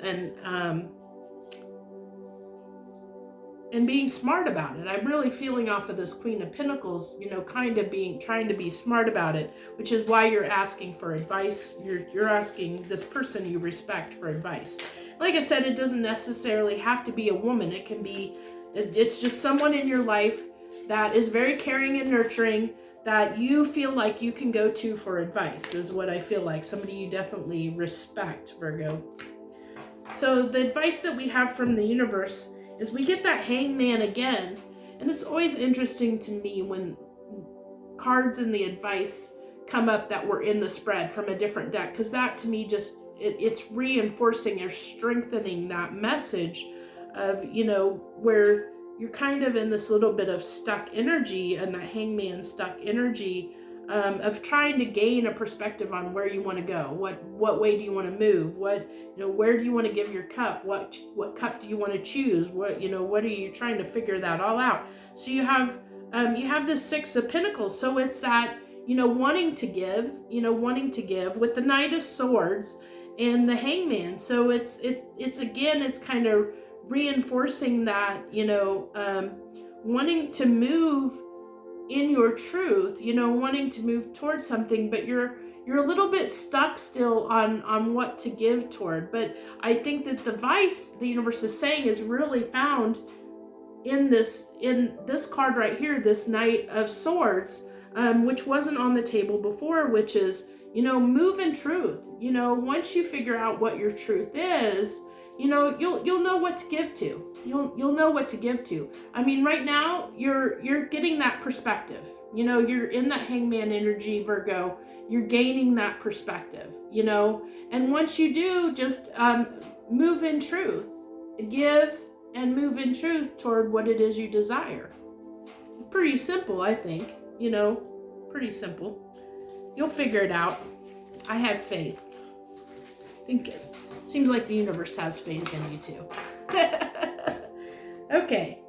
being smart about it. I'm really feeling off of this Queen of Pentacles, you know, trying to be smart about it, which is why you're asking for advice. You're asking this person you respect for advice. Like I said, it doesn't necessarily have to be a woman. It's just someone in your life that is very caring and nurturing, that you feel like you can go to for advice, is what I feel like. Somebody you definitely respect, Virgo. So the advice that we have from the universe is we get that Hangman again. And it's always interesting to me when cards in the advice come up that were in the spread from a different deck, because that to me just, it's reinforcing or strengthening that message of, you know, where you're kind of in this little bit of stuck energy, and that Hangman stuck energy, of trying to gain a perspective on where you want to go. What way do you want to move? Where do you want to give your cup? What cup do you want to choose? What are you trying to figure that all out? So you have this Six of Pentacles. So it's that, you know, wanting to give with the Knight of Swords and the Hangman. So it's kind of reinforcing that, you know, wanting to move in your truth, you know, wanting to move towards something, but you're a little bit stuck still on what to give toward. But I think that the advice the universe is saying is really found in this card right here, this Knight of Swords, which wasn't on the table before, which is, move in truth. Once you figure out what your truth is, you'll know what to give to. You'll know what to give to. I mean, right now you're getting that perspective. You're in that Hangman energy, Virgo. You're gaining that perspective, and once you do, just move in truth, give and move in truth toward what it is you desire. Pretty simple, I think, pretty simple. You'll figure it out. I have faith. I think it seems like the universe has faith in you too. Okay.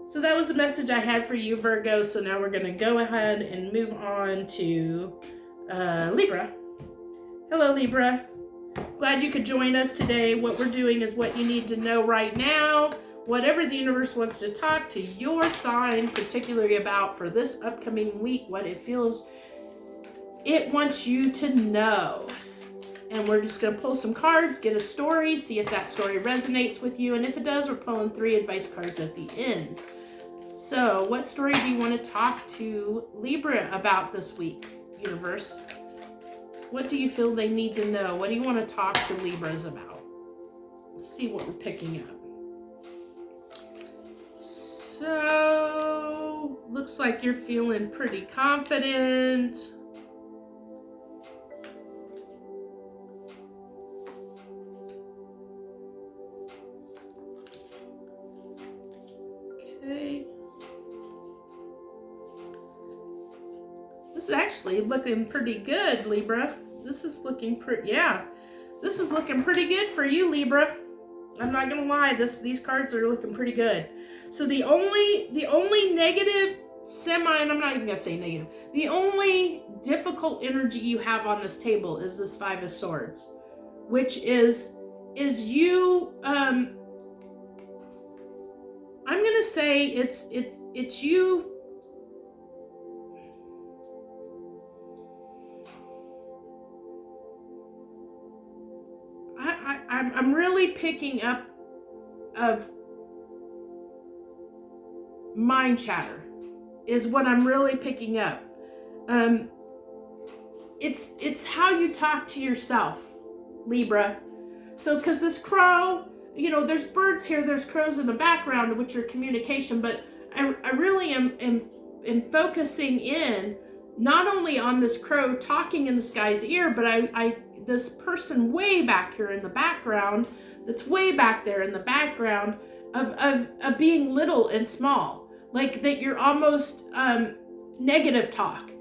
So that was the message I had for you, Virgo. So now we're going to go ahead and move on to Libra. Hello, Libra. Glad you could join us today. What we're doing is what you need to know right now. Whatever the universe wants to talk to your sign particularly about for this upcoming week, what it feels it wants you to know. And we're just going to pull some cards, get a story, see if that story resonates with you. And if it does, we're pulling 3 advice cards at the end. So what story do you want to talk to Libra about this week, universe? What do you feel they need to know? What do you want to talk to Libras about? Let's see what we're picking up. So, looks like you're feeling pretty confident. Okay. This is actually looking pretty good, Libra. This is looking pretty, this is looking pretty good for you, Libra. I'm not gonna lie, these cards are looking pretty good. So the only negative and I'm not even gonna say negative, the only difficult energy you have on this table is this 5 of Swords, which is you, I'm gonna say it's you. I'm really picking up of mind chatter is what I'm really picking up. It's how you talk to yourself, Libra. So, because this crow, there's birds here, there's crows in the background, which are communication, but I really am focusing in not only on this crow talking in this guy's ear, but this person way back here in the background, that's way back there in the background of being little and small, like that you're almost negative talk,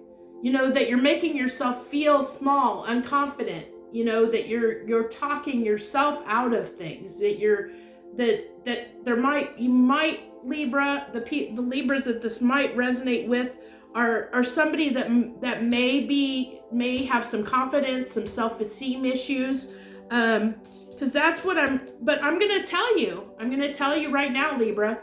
that you're making yourself feel small, unconfident, that you're talking yourself out of things, that you might Libra, the Libras that this might resonate with are somebody that may have some confidence, some self-esteem issues, because that's what I'm going to tell you right now, Libra,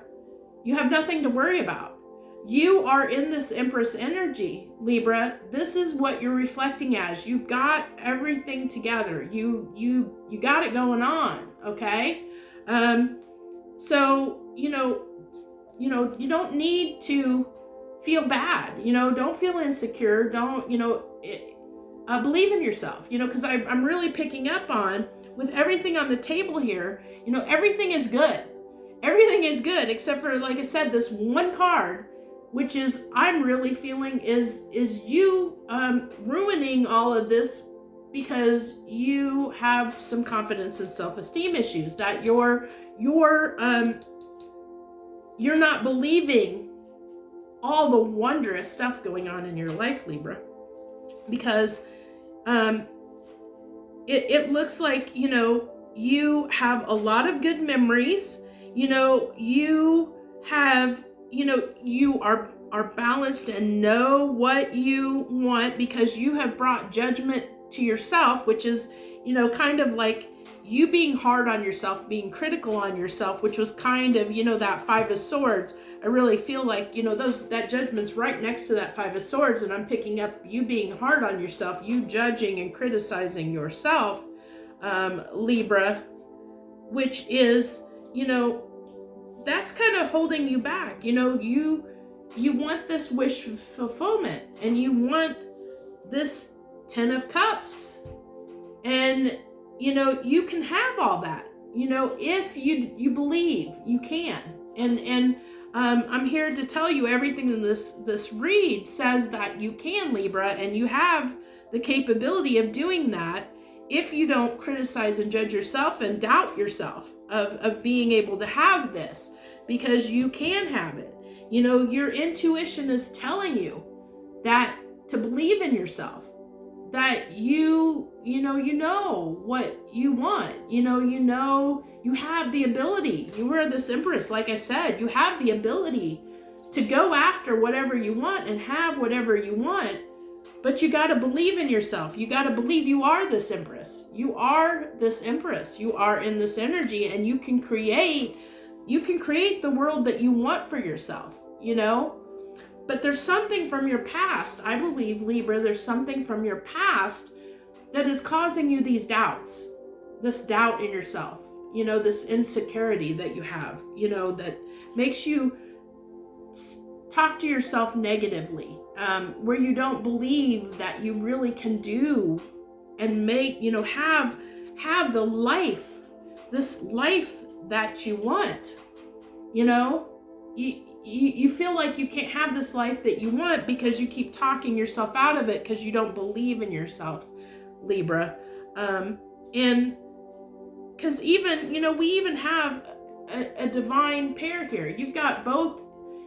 you have nothing to worry about. You are in this Empress energy, Libra. This is what you're reflecting as. You've got everything together. You got it going on, okay? So, you don't need to feel bad, don't feel insecure, don't, believe in yourself, because I'm really picking up on, with everything on the table here, everything is good. Everything is good, except for, like I said, this one card, which is, I'm really feeling is you ruining all of this because you have some confidence and self-esteem issues, that you're not believing all the wondrous stuff going on in your life, Libra, because it looks like, you have a lot of good memories, you have, you are balanced and know what you want, because you have brought judgment to yourself, which is, kind of like you being hard on yourself, being critical on yourself, which was kind of, that 5 of Swords. I really feel like, that judgment's right next to that 5 of Swords, and I'm picking up you being hard on yourself, you judging and criticizing yourself, Libra, which is, that's kind of holding you back. You know, you want this wish fulfillment, and you want this 10 of Cups, and you know, you can have all that, you know, if you believe you can. And I'm here to tell you everything in this read says that you can, Libra, and you have the capability of doing that if you don't criticize and judge yourself and doubt yourself of being able to have this, because you can have it. You know, your intuition is telling you that to believe in yourself, that you know what you want, you know you have the ability. You are this Empress, like I said, you have the ability to go after whatever you want and have whatever you want, but you got to believe in yourself. You got to believe you are this Empress. You are this Empress. You are in this energy, and you can create the world that you want for yourself, you know? But there's something from your past, I believe, Libra, there's something from your past that is causing you these doubts, this doubt in yourself, you know, this insecurity that you have, you know, that makes you talk to yourself negatively, where you don't believe that you really can do and make, you know, have the life, this life that you want, you know? You feel like you can't have this life that you want because you keep talking yourself out of it because you don't believe in yourself, Libra. And because even, you know, we even have a divine pair here. You've got both,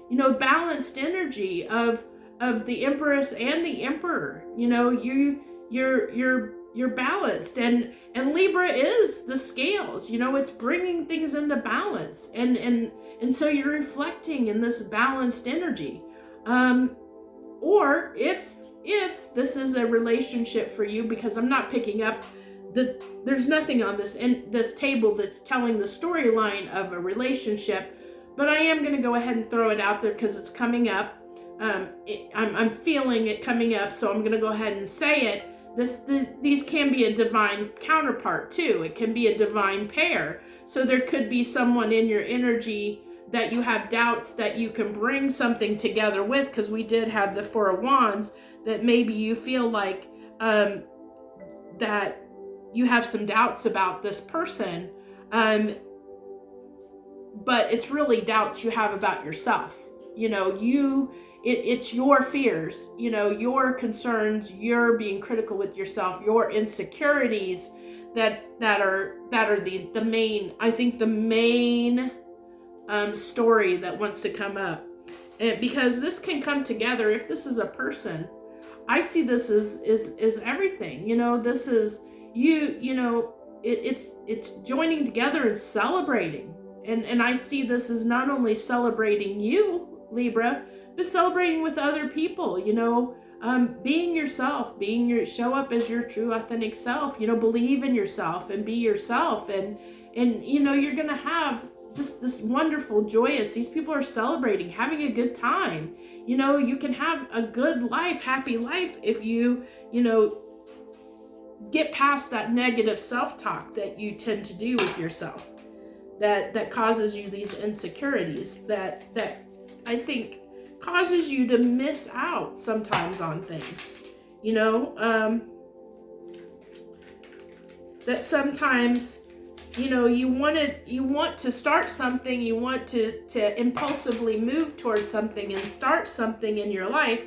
you know, balanced energy of the Empress and the Emperor. You know, you're balanced, and Libra is the scales, you know, it's bringing things into balance, and so you're reflecting in this balanced energy. Or if this is a relationship for you, because I'm not picking up there's nothing on this table that's telling the storyline of a relationship, but I am going to go ahead and throw it out there because it's coming up. I'm feeling it coming up, so I'm going to go ahead and say it. These can be a divine counterpart too. It can be a divine pair. So there could be someone in your energy that you have doubts that you can bring something together with, because we did have the Four of Wands, that maybe you feel like that you have some doubts about this person, but it's really doubts you have about yourself. You know, it's your fears, you know, your concerns, you're being critical with yourself, your insecurities that are the main, I think the main story that wants to come up. And because this can come together, if this is a person, I see this is everything. You know, this is you know, it's joining together and celebrating. And I see this as not only celebrating you, Libra, but celebrating with other people, you know, being yourself, show up as your true authentic self, you know, believe in yourself and be yourself. And you know, you're going to have just this wonderful, joyous, these people are celebrating, having a good time. You know, you can have a good life, happy life, if you know, get past that negative self-talk that you tend to do with yourself, that causes you these insecurities, that I think causes you to miss out sometimes on things, you know, that sometimes, you know, you want to start something, you want to impulsively move towards something and start something in your life,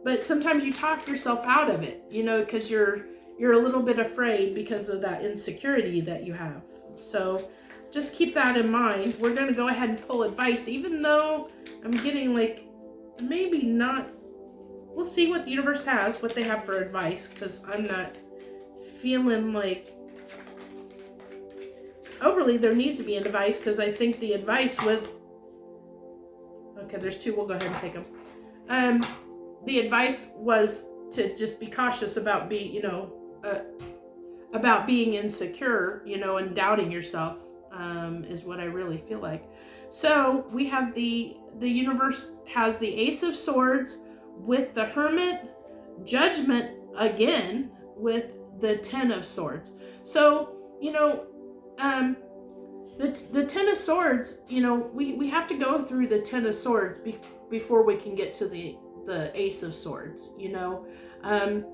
but sometimes you talk yourself out of it, you know, because you're a little bit afraid because of that insecurity that you have. So just keep that in mind. We're going to go ahead and pull advice, even though I'm getting like, maybe not. We'll see what the universe has, what they have for advice, because I'm not feeling like overly there needs to be an advice, because I think the advice was, okay, there's two, we'll go ahead and take them. The advice was to just be cautious about about being insecure, you know, and doubting yourself, is what I really feel like. So we have the universe has the Ace of Swords with the Hermit, Judgment again with the Ten of Swords. So, you know, the Ten of Swords, you know, we have to go through the Ten of Swords before we can get to the Ace of Swords, you know. And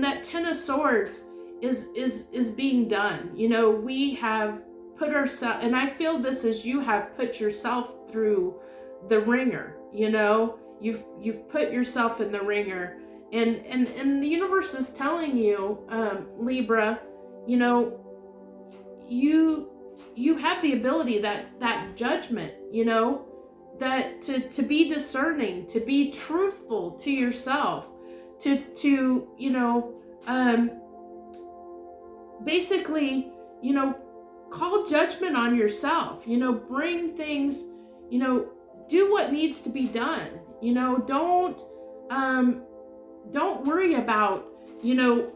that Ten of Swords is being done. You know, we have put ourselves, and I feel this as you have put yourself through the ringer, you know. You've put yourself in the ringer, and the universe is telling you, Libra, you know, you have the ability, that judgment, you know, that to be discerning, to be truthful to yourself, to you know, basically, you know, call judgment on yourself, you know, bring things, you know, do what needs to be done, you know, don't worry about, you know,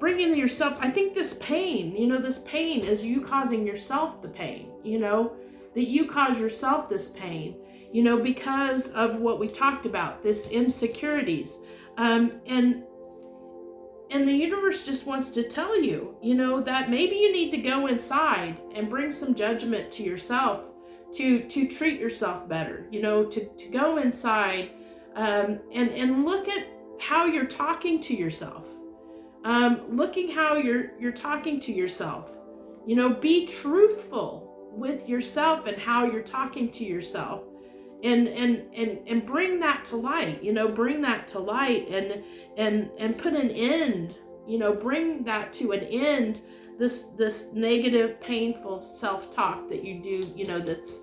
bringing yourself. I think this pain, you know, this pain is you causing yourself the pain, you know, that you cause yourself this pain, you know, because of what we talked about, this insecurities. And the universe just wants to tell you, you know, that maybe you need to go inside and bring some judgment to yourself, to treat yourself better, you know, to go inside, and look at how you're talking to yourself. Looking how you're talking to yourself, you know, be truthful with yourself and how you're talking to yourself, and bring that to light, you know, bring that to light, and put an end, you know, bring that to an end, this negative, painful self-talk that you do, you know, that's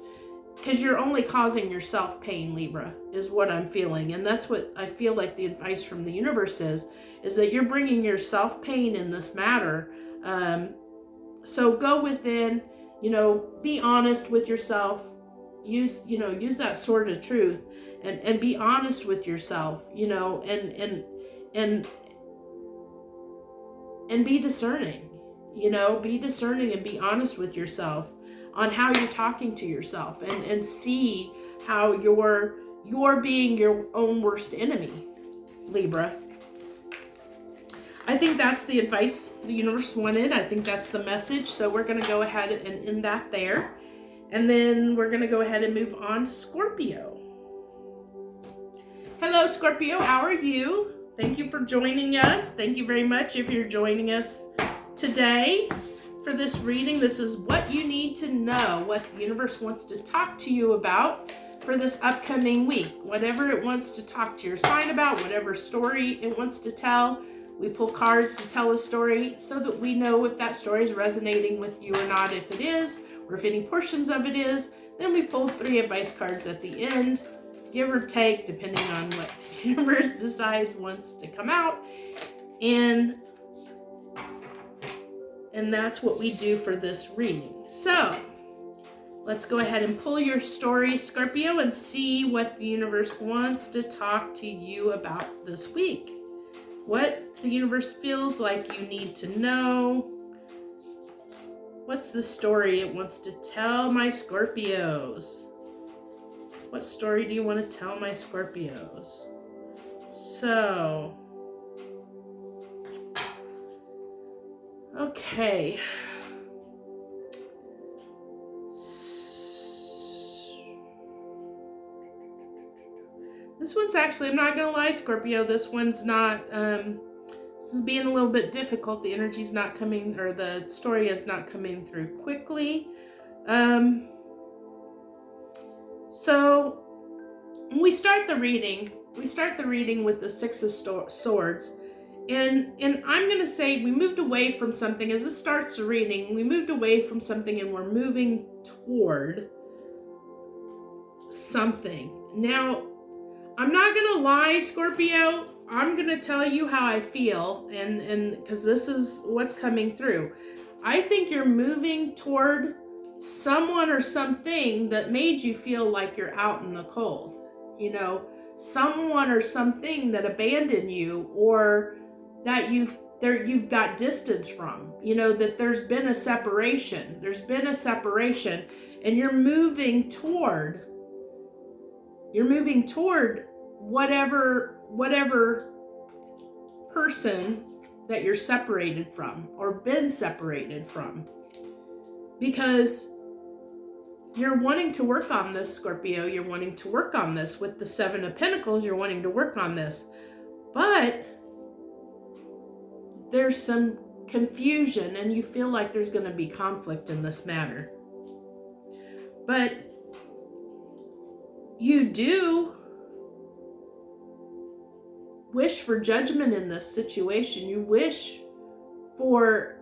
because you're only causing yourself pain, Libra, is what I'm feeling. And that's what I feel like the advice from the universe is that you're bringing yourself pain in this matter. So go within, you know, be honest with yourself, use that sword of truth, and be honest with yourself, you know, and be discerning, you know, be discerning and be honest with yourself on how you're talking to yourself, and see how you're being your own worst enemy, Libra. I think that's the advice the universe wanted. I think that's the message. So we're going to go ahead and end that there. And then we're going to go ahead and move on to Scorpio. Hello, Scorpio. How are you? Thank you for joining us. Thank you very much if you're joining us today for this reading. This is what you need to know, what the universe wants to talk to you about for this upcoming week. Whatever it wants to talk to your sign about, whatever story it wants to tell. We pull cards to tell a story so that we know if that story is resonating with you or not. If it is, or if any portions of it is, then we pull 3 advice cards at the end, give or take, depending on what the universe decides wants to come out. And that's what we do for this reading. So let's go ahead and pull your story, Scorpio, and see what the universe wants to talk to you about this week. What the universe feels like you need to know. What's the story it wants to tell my Scorpios? What story do you want to tell my Scorpios? So, okay. This one's actually, I'm not going to lie, Scorpio, this one's not, this is being a little bit difficult. The energy's not coming, or the story is not coming through quickly. So we start the reading with the 6 of Swords. And I'm going to say we moved away from something. As this starts the reading, we moved away from something and we're moving toward something. Now, I'm not going to lie, Scorpio. I'm going to tell you how I feel, and because this is what's coming through. I think you're moving toward someone or something that made you feel like you're out in the cold. You know, someone or something that abandoned you, or that you've got distance from. You know, that there's been a separation. And you're moving toward whatever person that you're separated from or been separated from. because you're wanting to work on this, Scorpio. You're wanting to work on this with the Seven of Pentacles. You're wanting to work on this, but there's some confusion and you feel like there's going to be conflict in this matter. But you do wish for judgment in this situation. You wish for,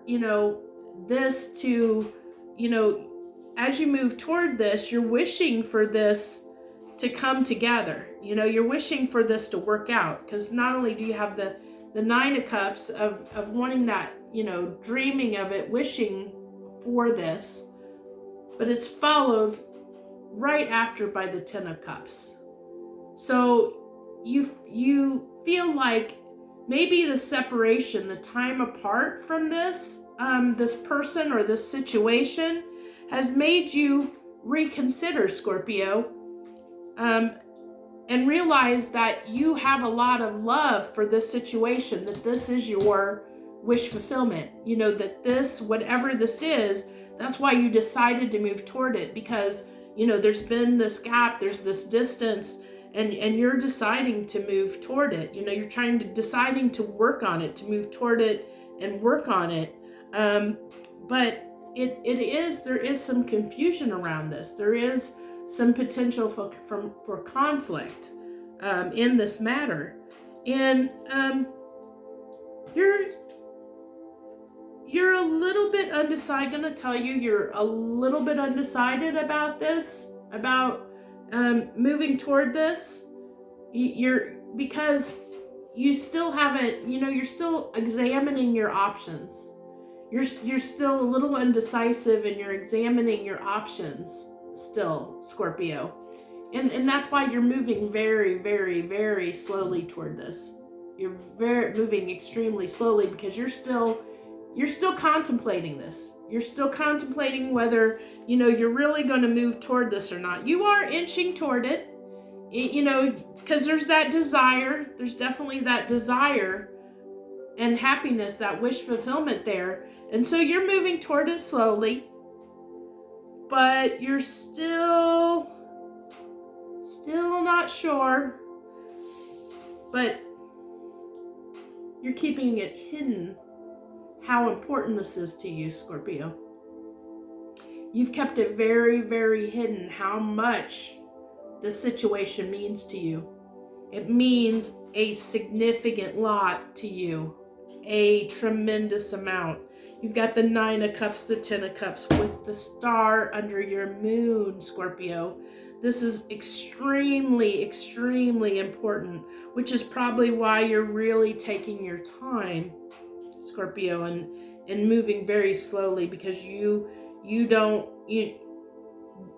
this to, as you move toward this, you're wishing for this to come together. You're wishing for this to work out, because not only do you have the Nine of Cups of wanting that, dreaming of it, wishing for this, but it's followed right after by the Ten of Cups. So you feel like maybe the separation, the time apart from this, this person or this situation has made you reconsider, Scorpio, and realize that you have a lot of love for this situation, that this is your wish fulfillment, that this, whatever this is, that's why you decided to move toward it, because, there's been this gap, there's this distance, and you're deciding to move toward it. You're deciding to work on it, to move toward it and work on it. But there is some confusion around this. There is some potential for conflict in this matter. And you're a little bit undecided. I'm going to tell you, you're a little bit undecided about this, about moving toward this. Because you still haven't, you're still examining your options. You're still a little indecisive, and you're examining your options still, Scorpio. And that's why you're moving very, very, very slowly toward this. You're moving extremely slowly, because you're still contemplating this. You're still contemplating whether, you're really going to move toward this or not. You are inching toward it, because there's that desire. There's definitely that desire and happiness, that wish fulfillment there. And so you're moving toward it slowly, but you're still not sure. But you're keeping it hidden how important this is to you, Scorpio. You've kept it very, very hidden how much this situation means to you. It means a significant lot to you, a tremendous amount. You've got the Nine of Cups, the Ten of Cups with the star under your moon, Scorpio. This is extremely, extremely important, which is probably why you're really taking your time, Scorpio, and moving very slowly, because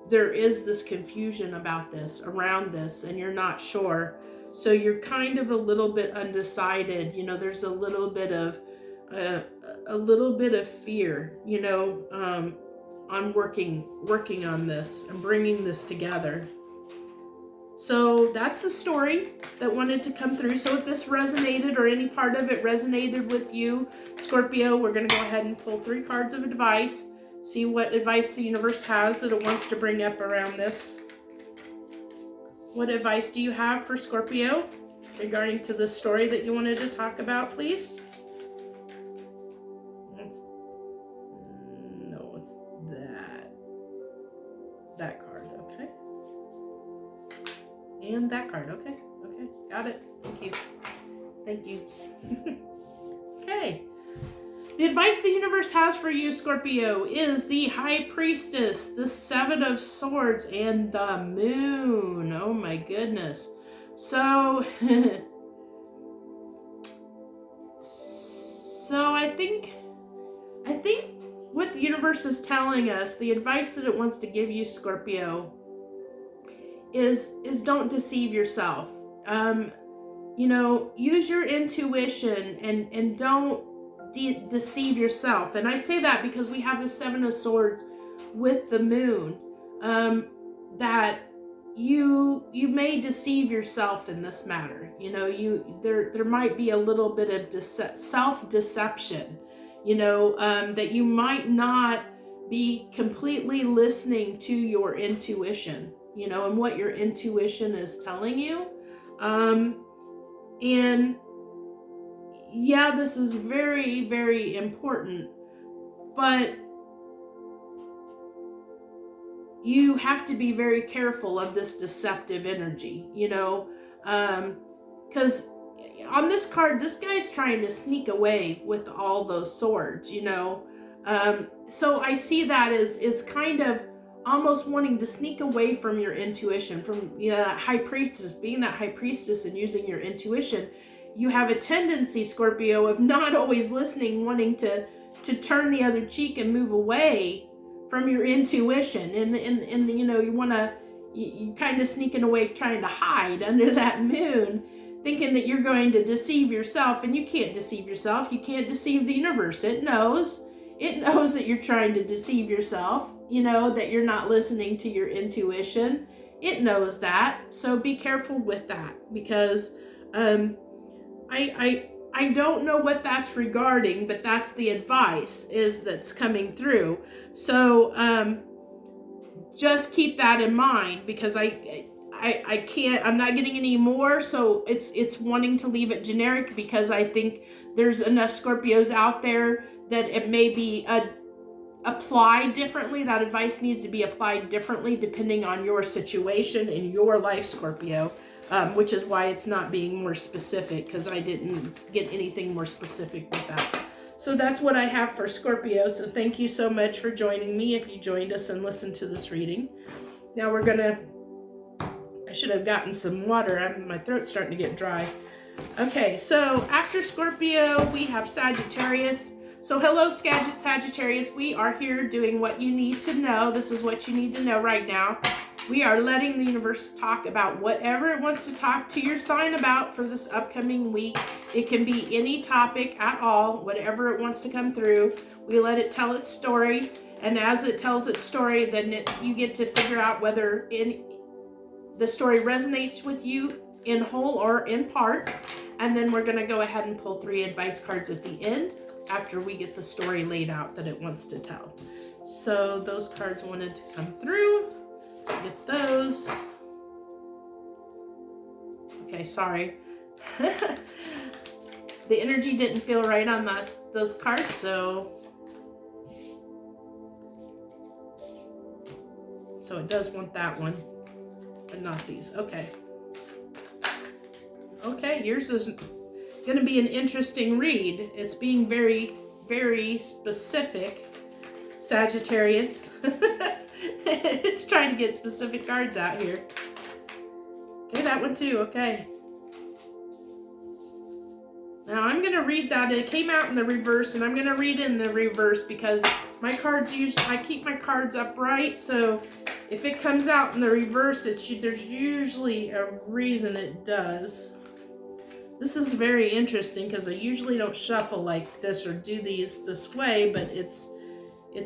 there is this confusion about this, around this, and you're not sure. So you're kind of a little bit undecided. There's a little bit of fear, on working on this and bringing this together. So that's the story that wanted to come through. So if this resonated, or any part of it resonated with you, Scorpio, we're going to go ahead and pull 3 cards of advice. See what advice the universe has that it wants to bring up around this. What advice do you have for Scorpio regarding to the story that you wanted to talk about, please? It's that card, okay. And that card, okay, got it. Thank you. Okay. The advice the universe has for you, Scorpio, is the High Priestess, the Seven of Swords, and the Moon. Oh my goodness. So, I think what the universe is telling us, the advice that it wants to give you, Scorpio, is don't deceive yourself. Use your intuition and don't deceive yourself. And I say that because we have the Seven of Swords with the Moon, that you may deceive yourself in this matter. There might be a little bit of self-deception, that you might not be completely listening to your intuition, you know, and what your intuition is telling you. And yeah, this is very, very important, but you have to be very careful of this deceptive energy, you know, because on this card, this guy's trying to sneak away with all those swords, you know. So I see that as kind of almost wanting to sneak away from your intuition, from, you know, that high priestess, being that high priestess and using your intuition. You have a tendency, Scorpio, of not always listening, wanting to turn the other cheek and move away from your intuition, and you know, you kind of sneaking away, trying to hide under that moon, thinking that you're going to deceive yourself, and you can't deceive yourself. You can't deceive the universe. It knows that you're trying to deceive yourself, you know, that you're not listening to your intuition. It knows that. So be careful with that, because I don't know what that's regarding, but that's the advice that's coming through. So just keep that in mind, because I can't, I'm not getting any more, so it's wanting to leave it generic, because I think there's enough Scorpios out there that it may be applied differently. That advice needs to be applied differently depending on your situation in your life, Scorpio. Which is why it's not being more specific, because I didn't get anything more specific with that. So that's what I have for Scorpio. So thank you so much for joining me, if you joined us and listened to this reading. Now I should have gotten some water. My throat's starting to get dry. Okay, so after Scorpio, we have Sagittarius. So hello, Sagittarius. We are here doing what you need to know. This is what you need to know right now. We are letting the universe talk about whatever it wants to talk to your sign about for this upcoming week. It can be any topic at all, whatever it wants to come through. We let it tell its story, and as it tells its story, then you get to figure out whether the story resonates with you in whole or in part. And then we're going to go ahead and pull 3 advice cards at the end after we get the story laid out that it wants to tell. So those cards wanted to come through. Get those. Okay, sorry. The energy didn't feel right on those cards, so it does want that one, but not these. Okay. Okay, yours is going to be an interesting read. It's being very, very specific, Sagittarius. It's trying to get specific cards out here. Okay, that one too. Okay. Now I'm going to read that. It came out in the reverse, and I'm going to read it in the reverse because my cards I keep my cards upright. So if it comes out in the reverse, there's usually a reason it does. This is very interesting because I usually don't shuffle like this or do these this way, but it's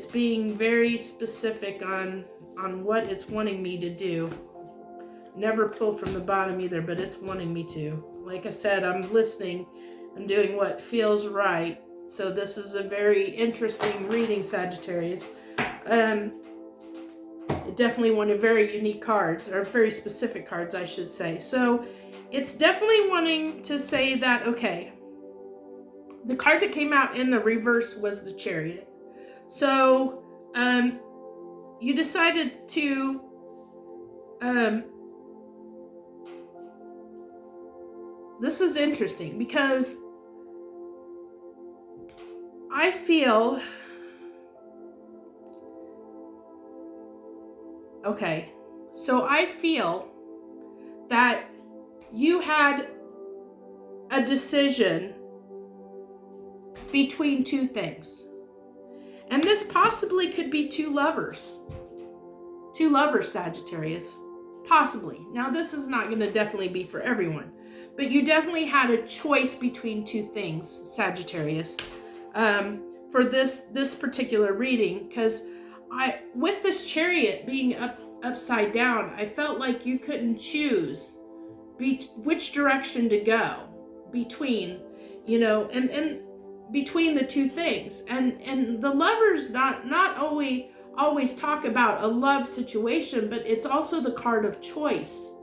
being very specific on what it's wanting me to do. Never pull from the bottom either, but it's wanting me to. Like I said, I'm listening. I'm doing what feels right. So this is a very interesting reading, Sagittarius. It definitely wanted very unique cards, or very specific cards, I should say. So it's definitely wanting to say that, okay, the card that came out in the reverse was the Chariot. So you decided to this is interesting because I feel that you had a decision between 2 things. And this possibly could be 2 lovers. 2 lovers, Sagittarius. Possibly. Now, this is not going to definitely be for everyone. But you definitely had a choice between 2 things, Sagittarius, for this particular reading. Because with this Chariot being upside down, I felt like you couldn't choose which direction to go between, you know, and between the two things. And the lovers not always talk about a love situation, but it's also the card of choice.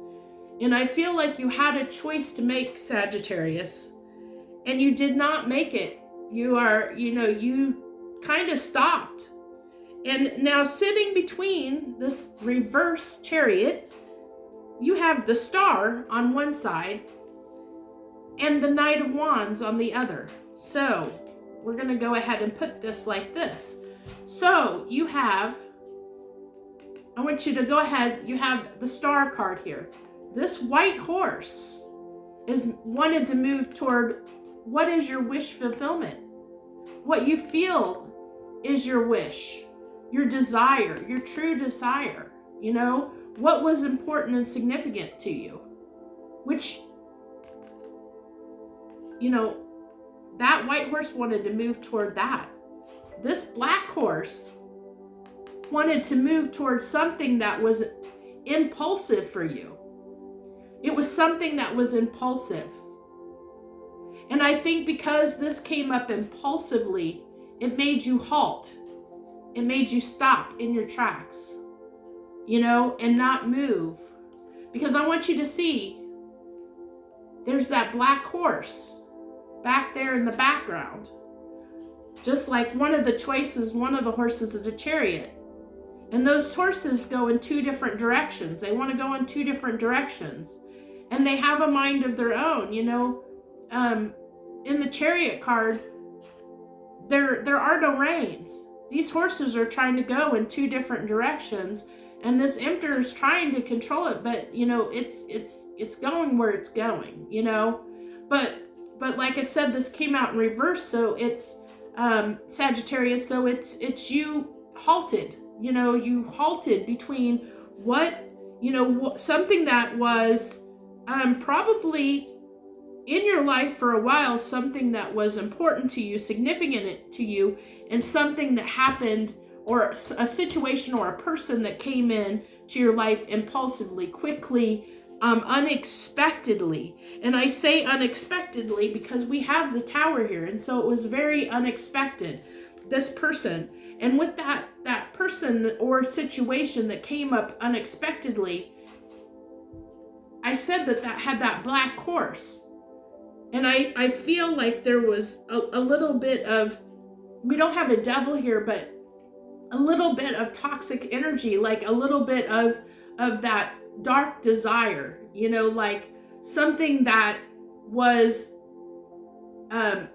And I feel like you had a choice to make, Sagittarius, and you did not make it. You kind of stopped. And now sitting between this reverse chariot, you have the Star on one side and the Knight of Wands on the other. So we're going to go ahead and put this like this. So you have, I want you to go ahead, you have the Star card here. This white horse is wanted to move toward what is your wish fulfillment? What you feel is your wish, your desire, your true desire. You know, what was important and significant to you, which, you know, that white horse wanted to move toward that. This black horse wanted to move toward something that was impulsive for you. It was something that was impulsive. And I think because this came up impulsively, it made you halt. It made you stop in your tracks, you know, and not move. Because I want you to see, there's that black horse back there in the background. Just like one of the choices, one of the horses is a chariot. And those horses go in two different directions. They want to go in two different directions. And they have a mind of their own, you know. In the chariot card, there are no reins. These horses are trying to go in two different directions, and this Emperor is trying to control it, but you know, it's going where it's going, you know. But like I said, this came out in reverse, so it's Sagittarius, so it's you halted, you know, you halted between what, you know, something that was probably in your life for a while, something that was important to you, significant to you, and something that happened, or a situation or a person that came in to your life impulsively, quickly, unexpectedly. And I say unexpectedly because we have the Tower here, and so it was very unexpected, this person. And with that person or situation that came up unexpectedly, I said that had that black horse. And I feel like there was a little bit of, we don't have a devil here, but a little bit of toxic energy, like a little bit of that dark desire, you know, like something that was an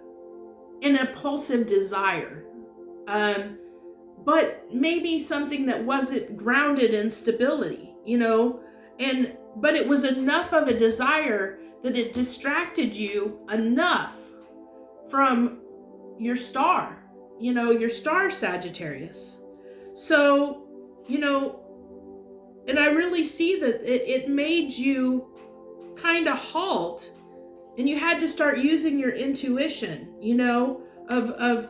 impulsive desire, but maybe something that wasn't grounded in stability, you know, but it was enough of a desire that it distracted you enough from your star, you know, your star, Sagittarius. So, you know, and I really see that it made you kind of halt, and you had to start using your intuition, you know, of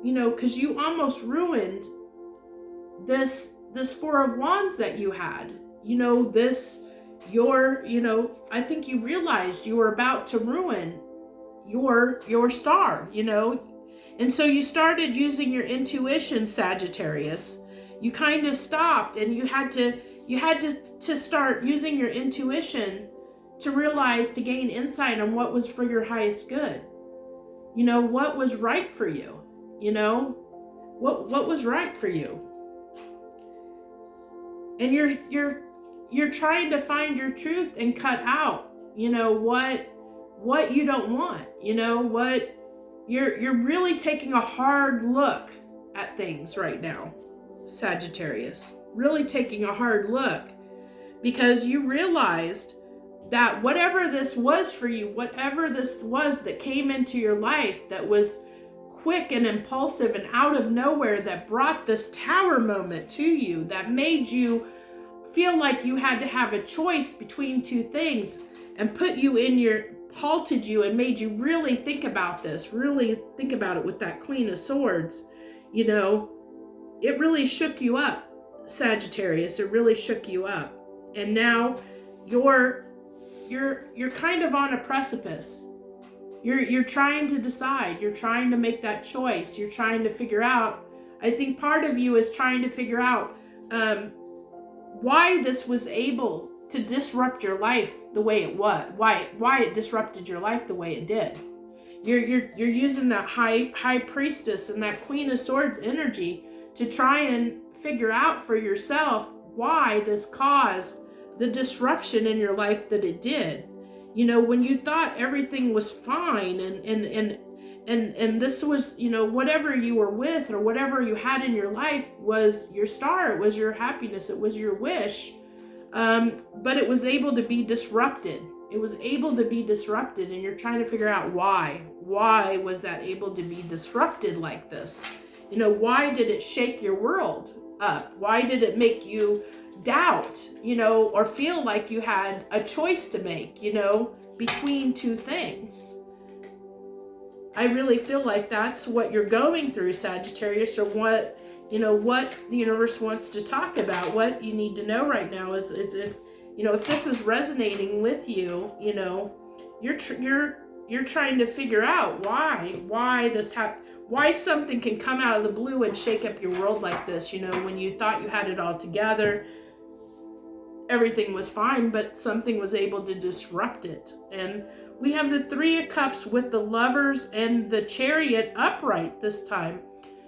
you know, because you almost ruined this Four of Wands that you had, you know, you know, I think you realized you were about to ruin your star, you know. And so you started using your intuition, Sagittarius. You kind of stopped, and you had to start using your intuition to realize, to gain insight on what was for your highest good. You know, what was right for you, you know, what was right for you. And you're trying to find your truth and cut out, you know, what you don't want, you know, what you're really taking a hard look at things right now, Sagittarius, really taking a hard look, because you realized that whatever this was for you, whatever this was that came into your life that was quick and impulsive and out of nowhere, that brought this Tower moment to you, that made you feel like you had to have a choice between two things, and halted you and made you really think about this, really think about it with that Queen of Swords, you know, it really shook you up, Sagittarius. It really shook you up. And now you're kind of on a precipice. You're trying to decide. You're trying to make that choice. You're trying to figure out. I think part of you is trying to figure out why this was able to disrupt your life the way it was. Why it disrupted your life the way it did. You're using that high priestess and that Queen of Swords energy to try and figure out for yourself why this caused the disruption in your life that it did. You know, when you thought everything was fine and this was, you know, whatever you were with or whatever you had in your life was your star, it was your happiness, it was your wish, but it was able to be disrupted. It was able to be disrupted, and you're trying to figure out why. Why was that able to be disrupted like this? You know, why did it shake your world up? Why did it make you doubt, you know, or feel like you had a choice to make, you know, between two things? I really feel like that's what you're going through, Sagittarius, or what, you know, what the universe wants to talk about. What you need to know right now is if, you know, if this is resonating with you, you know, you're trying to figure out why this happened. Why something can come out of the blue and shake up your world like this, you know, when you thought you had it all together, everything was fine, but something was able to disrupt it. And we have the Three of Cups with the Lovers and the Chariot upright this time.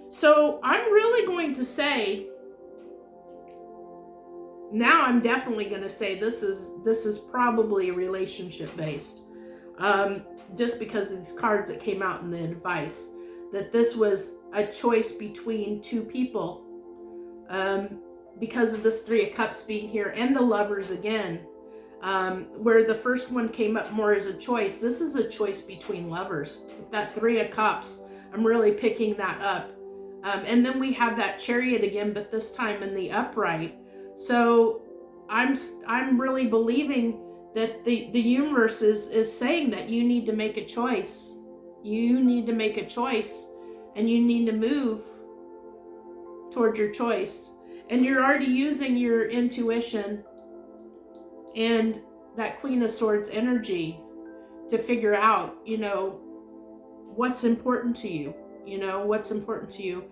So I'm really going to say, now I'm definitely going to say this is probably relationship based. Just because of these cards that came out in the advice, that this was a choice between two people, because of this Three of Cups being here and the Lovers again, where the first one came up more as a choice. This is a choice between lovers. With that Three of Cups, I'm really picking that up. And then we have that Chariot again, but this time in the upright. So I'm really believing that the universe is saying that you need to make a choice. You need to make a choice, and you need to move toward your choice. And you're already using your intuition and that Queen of Swords energy to figure out, you know, what's important to you, you know, what's important to you.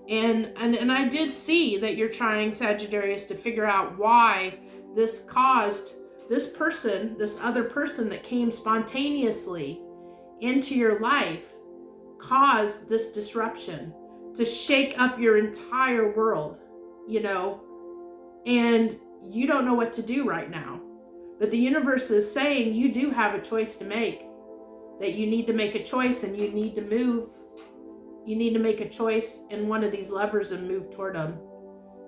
And I did see that you're trying, Sagittarius, to figure out why this caused this person, this other person that came spontaneously into your life, caused this disruption to shake up your entire world, you know, and you don't know what to do right now. But the universe is saying you do have a choice to make, that you need to make a choice and you need to move. You need to make a choice in one of these levers and move toward them.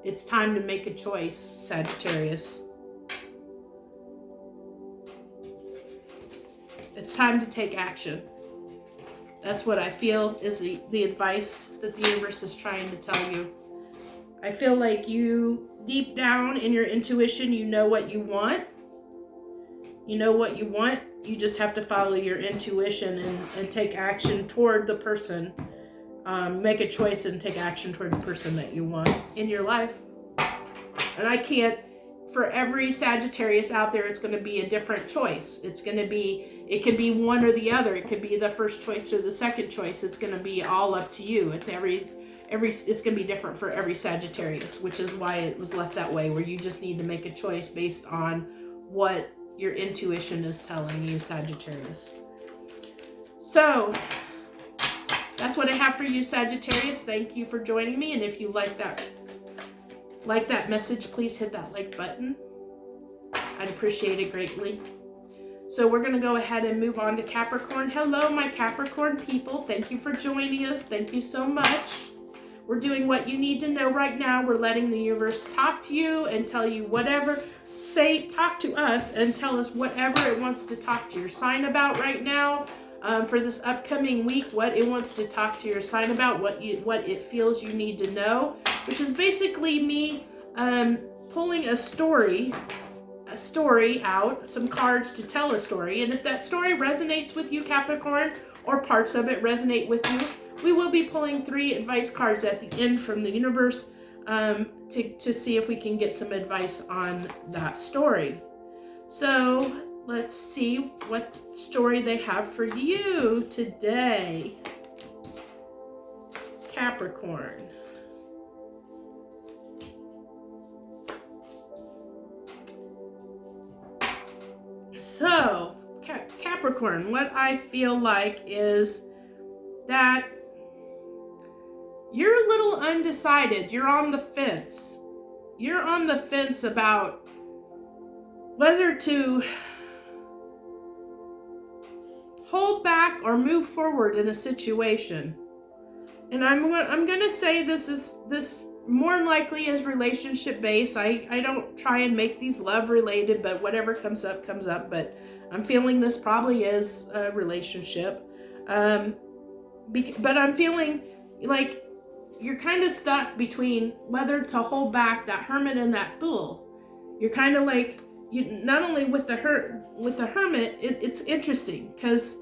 It's time to make a choice, Sagittarius. It's time to take action. That's what I feel is the advice that the universe is trying to tell you. I feel like you, deep down in your intuition, you know what you want. You know what you want. You just have to follow your intuition and take action toward the person. Make a choice and take action toward the person that you want in your life. And I can't, for every Sagittarius out there, it's going to be a different choice. It could be one or the other. It could be the first choice or the second choice. It's going to be all up to you. It's it's going to be different for every Sagittarius, which is why it was left that way, where you just need to make a choice based on what your intuition is telling you, Sagittarius. So that's what I have for you, Sagittarius. Thank you for joining me. And if you like that message, please hit that like button. I'd appreciate it greatly. So we're going to go ahead and move on to Capricorn. Hello, my Capricorn people. Thank you for joining us. Thank you so much. We're doing what you need to know right now. We're letting the universe talk to you and tell you whatever. Talk to us and tell us whatever it wants to talk to your sign about right now. For this upcoming week, what it wants to talk to your sign about, what it feels you need to know, which is basically me pulling a story out, some cards to tell a story. And if that story resonates with you, Capricorn, or parts of it resonate with you, we will be pulling 3 advice cards at the end from the universe to see if we can get some advice on that story. So let's see what story they have for you today, Capricorn. So, Capricorn, what I feel like is that you're a little undecided. You're on the fence. You're on the fence about whether to hold back or move forward in a situation. And I'm going to say this more than likely is relationship based. I don't try and make these love related, but whatever comes up, comes up. But I'm feeling this probably is a relationship. But I'm feeling like you're kind of stuck between whether to hold back, that Hermit and that Fool. You're kind of like, you not only with the Hermit, it's interesting because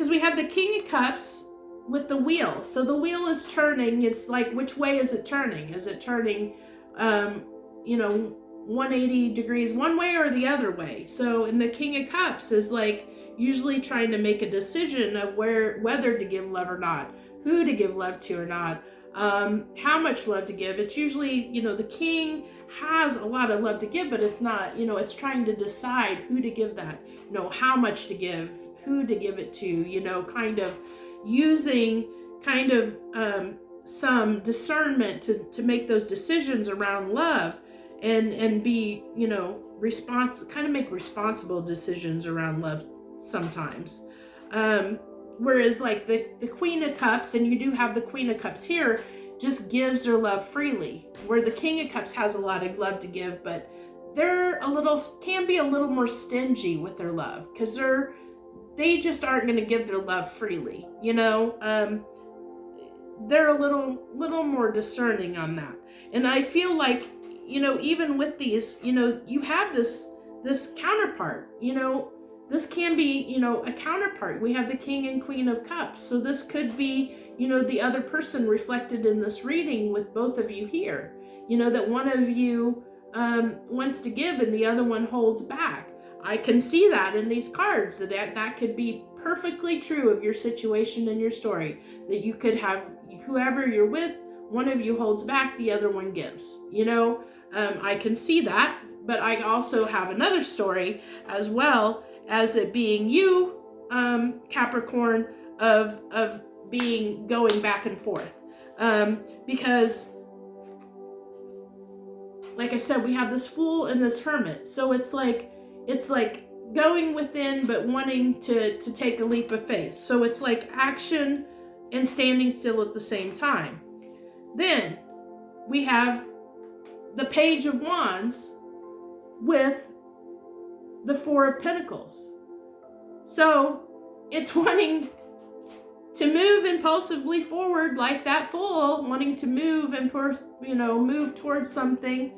we have the King of Cups with the wheel. So the wheel is turning. It's like, which way is it turning? Is it turning 180 degrees one way or the other way? So in the King of Cups is like usually trying to make a decision of whether to give love or not, who to give love to or not, how much love to give. It's usually, the king has a lot of love to give, but it's not, it's trying to decide who to give that, how much to give, who to give it to, kind of using some discernment to make those decisions around love and be, make responsible decisions around love sometimes. Whereas like the Queen of Cups, and you do have the Queen of Cups here, just gives their love freely, where the King of Cups has a lot of love to give, but can be a little more stingy with their love because they just aren't going to give their love freely. They're a little more discerning on that. And I feel like, even with these, you have this counterpart, this can be, a counterpart. We have the King and Queen of Cups. So this could be, the other person reflected in this reading with both of you here, that one of you wants to give and the other one holds back. I can see that in these cards, that could be perfectly true of your situation and your story, that you could have whoever you're with, one of you holds back, the other one gives, I can see that, but I also have another story as well as it being you, Capricorn, of being going back and forth, because like I said, we have this Fool and this Hermit, so it's like going within but wanting to take a leap of faith. So it's like action and standing still at the same time. Then we have the Page of Wands with the Four of Pentacles. So it's wanting to move impulsively forward like that Fool, wanting to move and move towards something,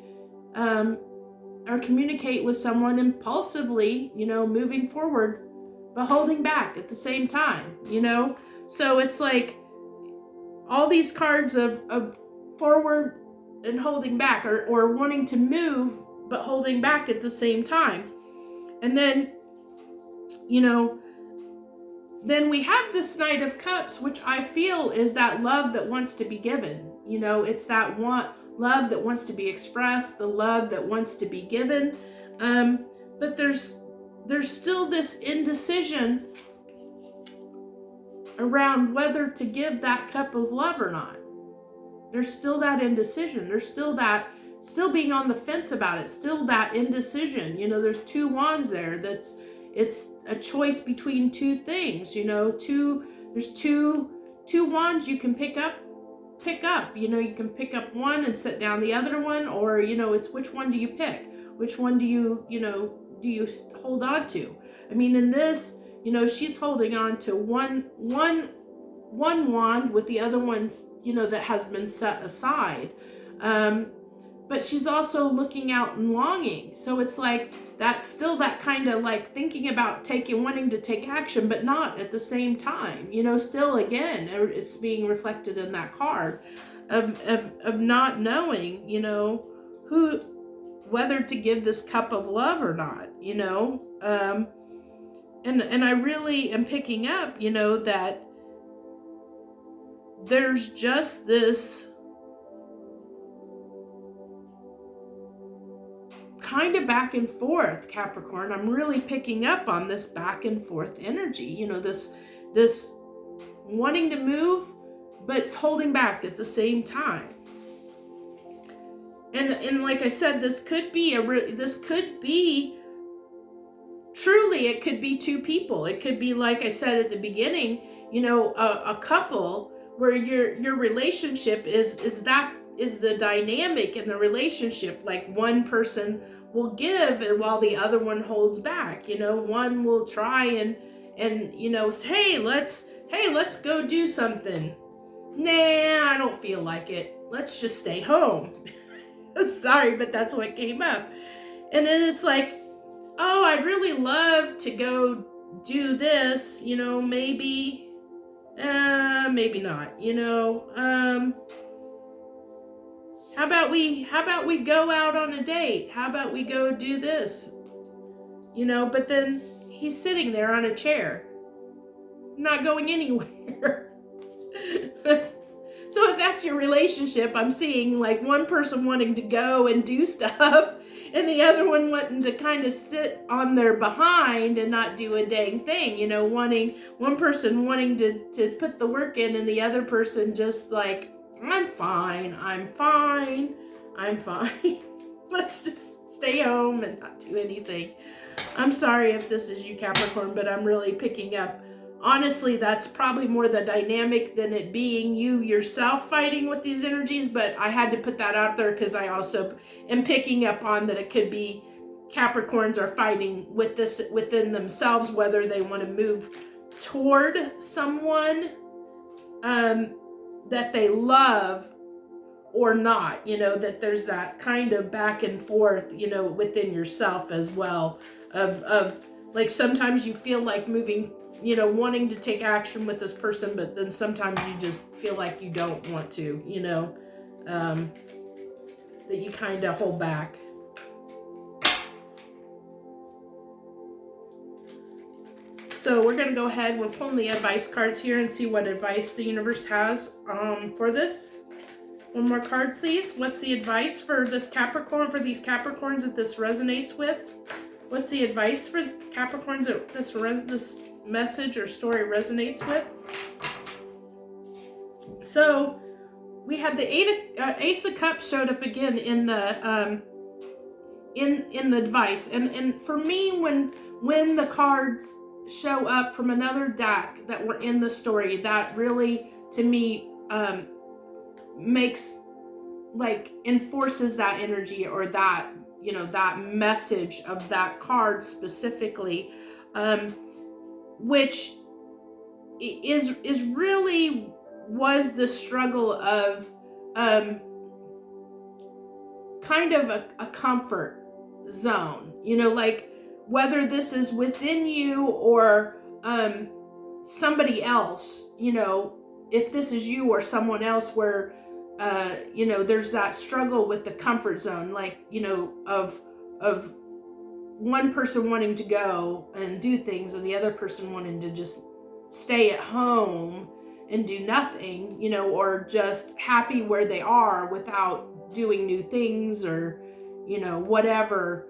or communicate with someone impulsively, moving forward, but holding back at the same time, So it's like all these cards of forward and holding back, or wanting to move, but holding back at the same time. And then, then we have this Knight of Cups, which I feel is that love that wants to be given. It's that love that wants to be expressed, the love that wants to be given. But there's still this indecision around whether to give that cup of love or not. There's still that indecision. There's still being on the fence about it. Still that indecision. There's two wands there. It's a choice between two things. There's two wands you can pick up. You can pick up one and set down the other one, or it's which one do you pick? Which one do you hold on to? I mean, in this, she's holding on to one wand with the other ones, that has been set aside. But she's also looking out and longing. So it's like, that's still that kind of like thinking about wanting to take action, but not at the same time, still again, it's being reflected in that card of not knowing, whether to give this cup of love or not, And I really am picking up, you know, that there's just this kind of back and forth, Capricorn. I'm really picking up on this back and forth energy, you know, this wanting to move, but holding back at the same time. And like I said, this could be truly, it could be two people. It could be, like I said at the beginning, you know, a couple where your relationship is the dynamic in the relationship. Like one person will give and while the other one holds back. You know, one will try and you know, say, hey, let's go do something. Nah, I don't feel like it. Let's just stay home. Sorry, but that's what came up. And then it's like, oh, I'd really love to go do this, you know, maybe not, you know. How about we go out on a date? How about we go do this? You know, but then he's sitting there on a chair, not going anywhere. So if that's your relationship, I'm seeing like one person wanting to go and do stuff and the other one wanting to kind of sit on their behind and not do a dang thing, you know, one person wanting to put the work in and the other person just like, I'm fine. Let's just stay home and not do anything. I'm sorry if this is you, Capricorn, but I'm really picking up. Honestly, that's probably more the dynamic than it being you yourself fighting with these energies, but I had to put that out there because I also am picking up on that it could be Capricorns are fighting with this within themselves, whether they want to move toward someone that they love or not, you know, that there's that kind of back and forth, you know, within yourself as well of like sometimes you feel like moving, you know, wanting to take action with this person, but then sometimes you just feel like you don't want to, you know, that you kind of hold back. So we're going to go ahead, we're pulling the advice cards here and see what advice the universe has for this. One more card, please. What's the advice for this Capricorn, for these Capricorns that this resonates with? What's the advice for Capricorns that this message or story resonates with? So we had the Ace of Cups showed up again in the in the advice, and for me, when the cards show up from another deck that were in the story, that really to me makes, like, enforces that energy or that, you know, that message of that card specifically, which is really was the struggle of kind of a comfort zone, you know, like whether this is within you or somebody else, you know, if this is you or someone else where you know, there's that struggle with the comfort zone, like, you know, of one person wanting to go and do things and the other person wanting to just stay at home and do nothing, you know, or just happy where they are without doing new things or, you know, whatever,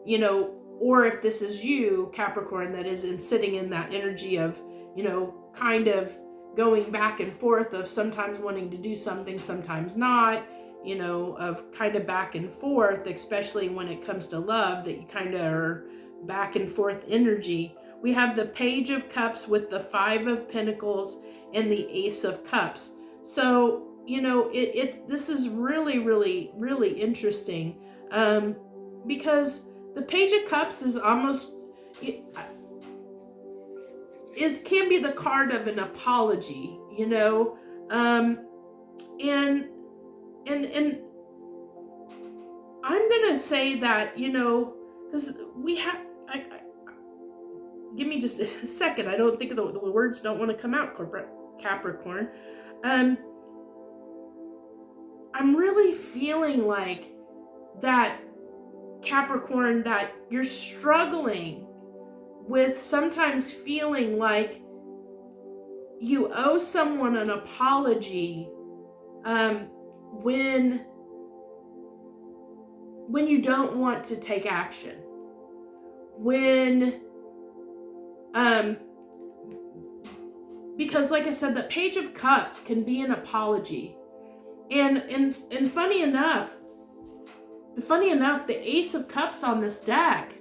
you know, or if this is you, Capricorn, that is sitting in that energy of, you know, kind of going back and forth of sometimes wanting to do something, sometimes not, you know, of kind of back and forth, especially when it comes to love, that you kind of are back and forth energy. We have the Page of Cups with the Five of Pentacles and the Ace of Cups. So, you know, this is really, really, really interesting because the Page of Cups is almost, can be the card of an apology, you know, and I'm gonna say that, you know, because we have, give me just a second. I don't think the words don't want to come out, Capricorn. I'm really feeling like that, Capricorn, that you're struggling with sometimes feeling like you owe someone an apology when you don't want to take action. Because like I said, the Page of Cups can be an apology. And funny enough, the Ace of Cups on this deck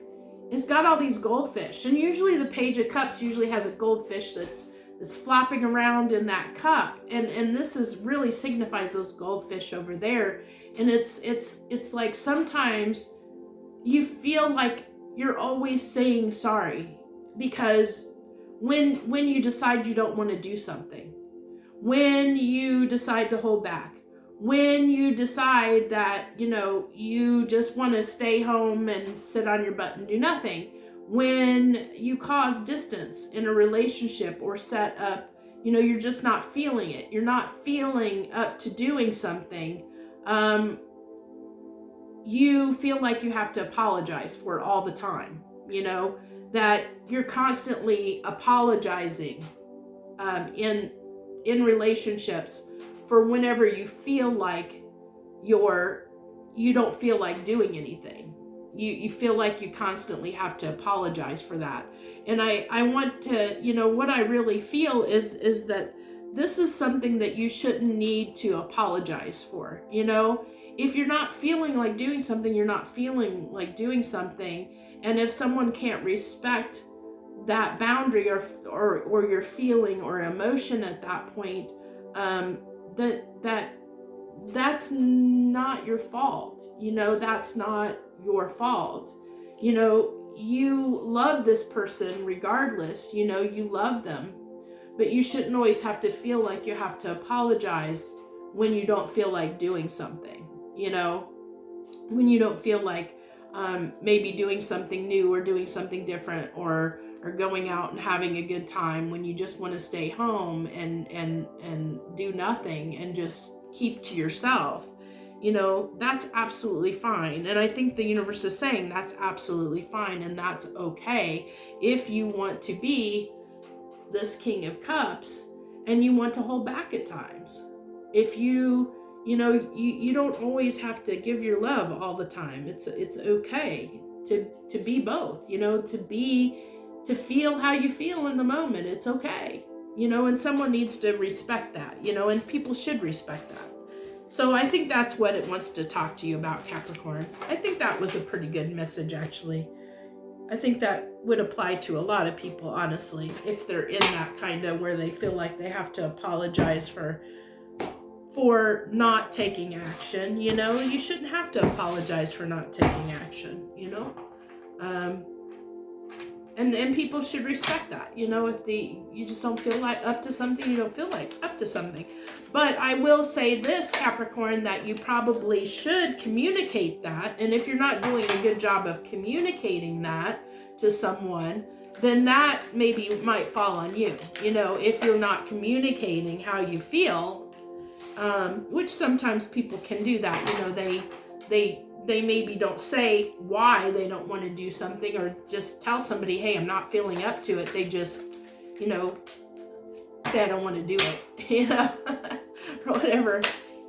has got all these goldfish. And usually the Page of Cups usually has a goldfish that's flopping around in that cup. And this is really signifies those goldfish over there. And it's like sometimes you feel like you're always saying sorry, because when you decide you don't want to do something, when you decide to hold back, when you decide that, you just want to stay home and sit on your butt and do nothing, when you cause distance in a relationship or set up, you're just not feeling it. You're not feeling up to doing something. You feel like you have to apologize for it all the time, that you're constantly apologizing in relationships for whenever you feel like you don't feel like doing anything. You feel like you constantly have to apologize for that. And I want to, what I really feel is that this is something that you shouldn't need to apologize for. If you're not feeling like doing something, you're not feeling like doing something. And if someone can't respect that boundary or your feeling or emotion at that point, that's not your fault. That's not your fault. You love this person regardless. You love them, but you shouldn't always have to feel like you have to apologize when you don't feel like doing something. When you don't feel like maybe doing something new or doing something different or going out and having a good time, when you just want to stay home and do nothing and just keep to yourself. That's absolutely fine. And I think the universe is saying that's absolutely fine and that's okay if you want to be this King of Cups and you want to hold back at times. If you don't always have to give your love all the time. It's okay to be both, to feel how you feel in the moment. It's okay, and someone needs to respect that, and people should respect that. So I think that's what it wants to talk to you about, Capricorn. I think that was a pretty good message, actually. I think that would apply to a lot of people, honestly, if they're in that kind of where they feel like they have to apologize for not taking action. You shouldn't have to apologize for not taking action, and people should respect that. If you just don't feel like up to something, you don't feel like up to something. But I will say this, Capricorn, that you probably should communicate that. And if you're not doing a good job of communicating that to someone, then that maybe might fall on you. If you're not communicating how you feel, which sometimes people can do that. They maybe don't say why they don't want to do something or just tell somebody, hey, I'm not feeling up to it. They just, say I don't want to do it, or whatever.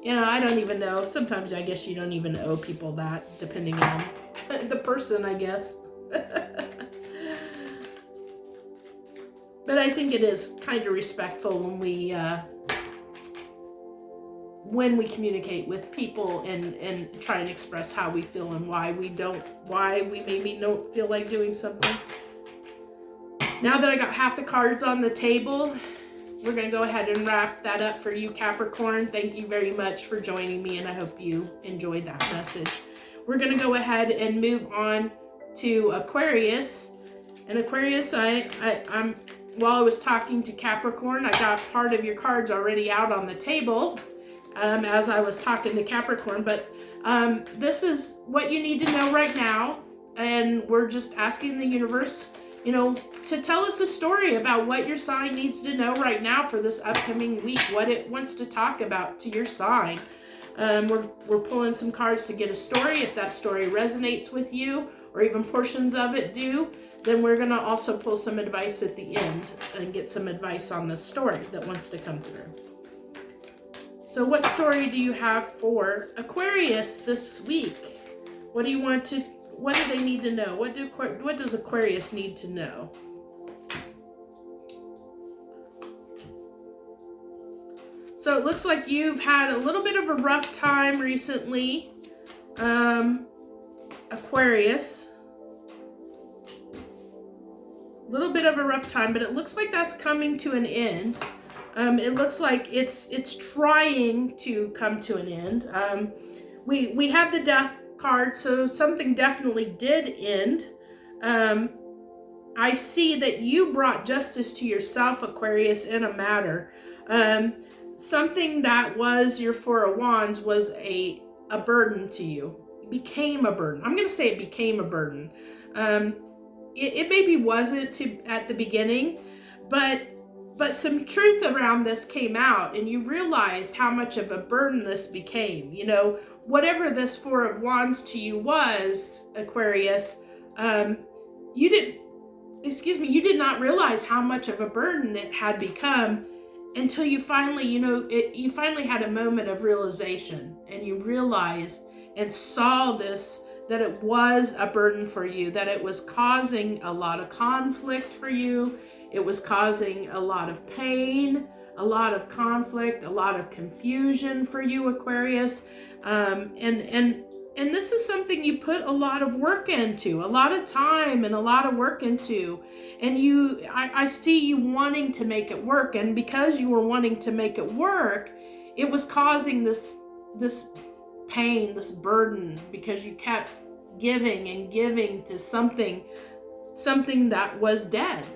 I don't even know. Sometimes I guess you don't even owe people that, depending on the person, I guess. But I think it is kind of respectful when we communicate with people and try and express how we feel and why we maybe don't feel like doing something. Now that I got half the cards on the table, we're going to go ahead and wrap that up for you, Capricorn. Thank you very much for joining me, and I hope you enjoyed that message. We're going to go ahead and move on to Aquarius. And Aquarius, I'm while I was talking to Capricorn, I got part of your cards already out on the table as I was talking to Capricorn. But this is what you need to know right now. And we're just asking the universe, to tell us a story about what your sign needs to know right now for this upcoming week, what it wants to talk about to your sign. We're pulling some cards to get a story. If that story resonates with you, or even portions of it do, then we're going to also pull some advice at the end and get some advice on this story that wants to come through. So what story do you have for Aquarius this week? What do they need to know? What does Aquarius need to know? So it looks like you've had a little bit of a rough time recently, Aquarius. A little bit of a rough time, but it looks like that's coming to an end. It looks like it's trying to come to an end. We have the Death card, so something definitely did end. I see that you brought justice to yourself, Aquarius, in a matter. Something that was your Four of Wands was a burden to you. It became a burden. I'm going to say it became a burden. It maybe wasn't at the beginning, but some truth around this came out, and you realized how much of a burden this became. You know, whatever this Four of Wands to you was, Aquarius, you did not realize how much of a burden it had become until you finally, you finally had a moment of realization, and you realized and saw this, that it was a burden for you, that it was causing a lot of conflict for you. It was causing a lot of pain, a lot of conflict, a lot of confusion for you, Aquarius. And this is something you put a lot of work into, a lot of time and a lot of work into. And I see you wanting to make it work. And because you were wanting to make it work, it was causing this pain, this burden, because you kept giving and giving to something that was dead.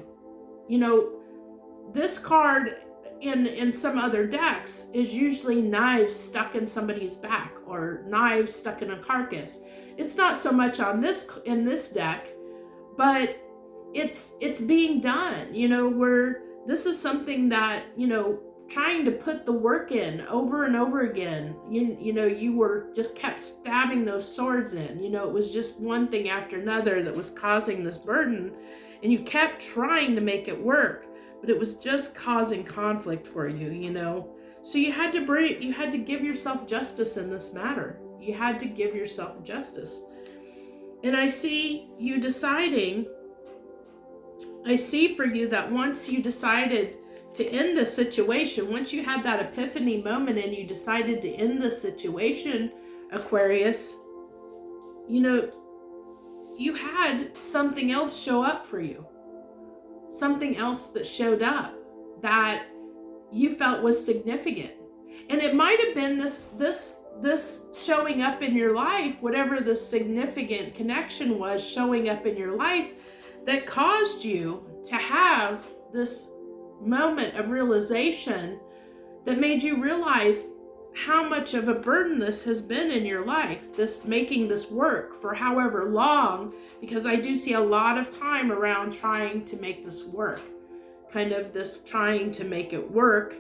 You know, this card in some other decks is usually knives stuck in somebody's back or knives stuck in a carcass. It's not so much in this deck, but it's being done, where this is something that, trying to put the work in over and over again. You were just kept stabbing those swords in. It was just one thing after another that was causing this burden, and you kept trying to make it work, but it was just causing conflict for you, So you had to give yourself justice in this matter. You had to give yourself justice. And I see you deciding, I see for you that once you decided to end the situation, once you had that epiphany moment and you decided to end the situation, Aquarius, you had something else show up for you. Something else that showed up that you felt was significant. And it might have been this showing up in your life, whatever the significant connection was showing up in your life, that caused you to have this moment of realization that made you realize how much of a burden this has been in your life, this making this work for however long, because I do see a lot of time around trying to make this work, kind of this trying to make it work,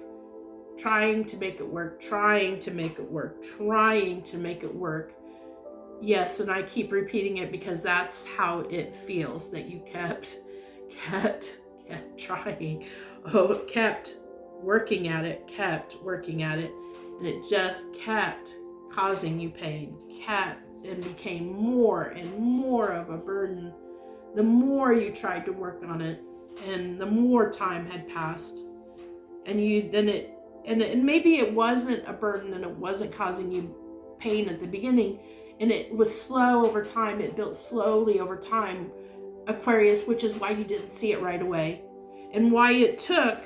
trying to make it work, trying to make it work, trying to make it work. Yes, and I keep repeating it because that's how it feels, that you kept trying, kept working at it, and it just kept causing you pain, and became more and more of a burden the more you tried to work on it, and the more time had passed. And maybe it wasn't a burden and it wasn't causing you pain at the beginning, and it was slow over time. It built slowly over time, Aquarius, which is why you didn't see it right away, and why it took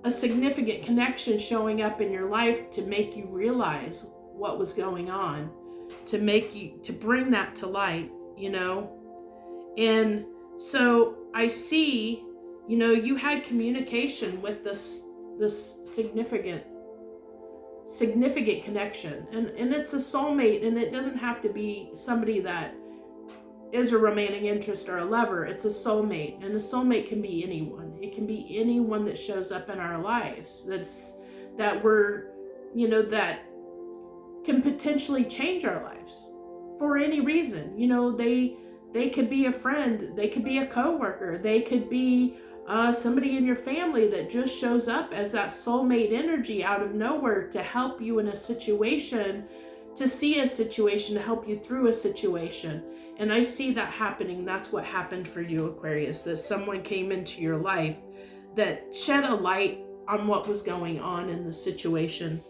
a significant connection showing up in your life to make you realize what was going on, to bring that to light, And so I see, you had communication with this significant connection, and it's a soulmate, and it doesn't have to be somebody that is a romantic interest or a lover. It's a soulmate, and a soulmate can be anyone. It can be anyone that shows up in our lives that can potentially change our lives. for any reason. You know, they could be a friend, they could be a coworker, they could be somebody in your family that just shows up as that soulmate energy out of nowhere to help you in a situation, to see a situation, to help you through a situation. And I see that happening. That's what happened for you, Aquarius, that someone came into your life that shed a light on what was going on in the situation.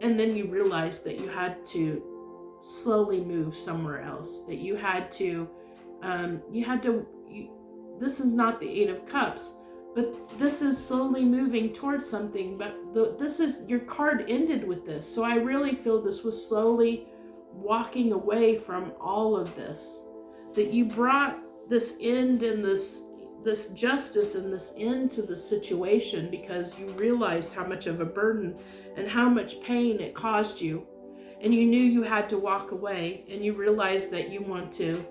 And then you realized that you had to slowly move somewhere else, that you had to, this is not the Eight of Cups, but this is slowly moving towards something. But this is, your card ended with this. So I really feel this was slowly walking away from all of this, that you brought this end and this justice and this end to the situation because you realized how much of a burden and how much pain it caused you. And you knew you had to walk away, and you realized that you want to,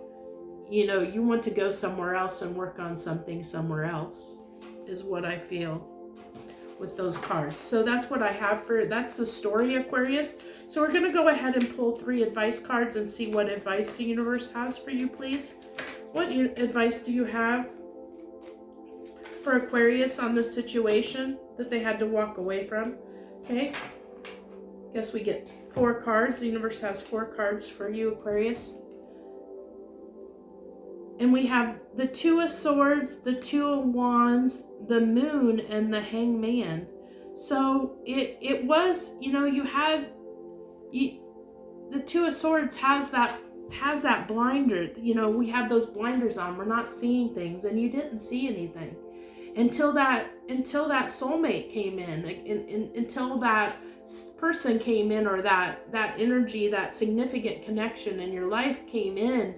you want to go somewhere else and work on something somewhere else, is what I feel with those cards. So that's what I have that's the story, Aquarius. So we're going to go ahead and pull 3 advice cards and see what advice the universe has for you, please. What advice do you have for Aquarius on this situation that they had to walk away from? Okay. Guess we get 4 cards. The universe has 4 cards for you, Aquarius. And we have the 2 of Swords, the 2 of Wands, the Moon, and the Hangman. So it was, you had, the 2 of Swords has that blinder. We have those blinders on. We're not seeing things, and you didn't see anything until that soulmate came in, until that person came in, or that energy, that significant connection in your life came in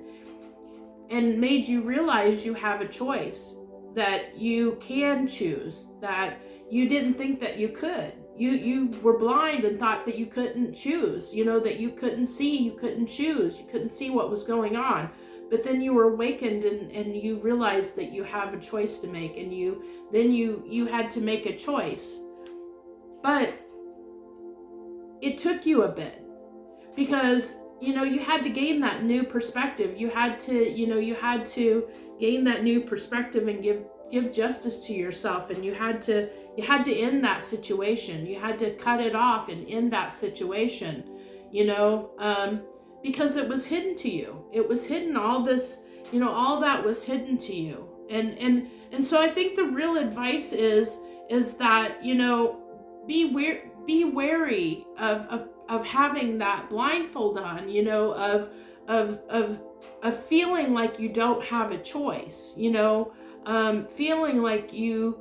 and made you realize you have a choice, that you can choose, that you didn't think that you could. You were blind and thought that you couldn't choose, that you couldn't see, you couldn't choose, you couldn't see what was going on. But then you were awakened and you realized that you have a choice to make, and you had to make a choice. But it took you a bit, because you had to gain that new perspective. You had to gain that new perspective and give justice to yourself, and you had to end that situation. You had to cut it off and end that situation, because it was hidden to you. It was hidden, all this, all that was hidden to you. And so I think the real advice is that, be wary of having that blindfold on, of feeling like you don't have a choice, feeling like you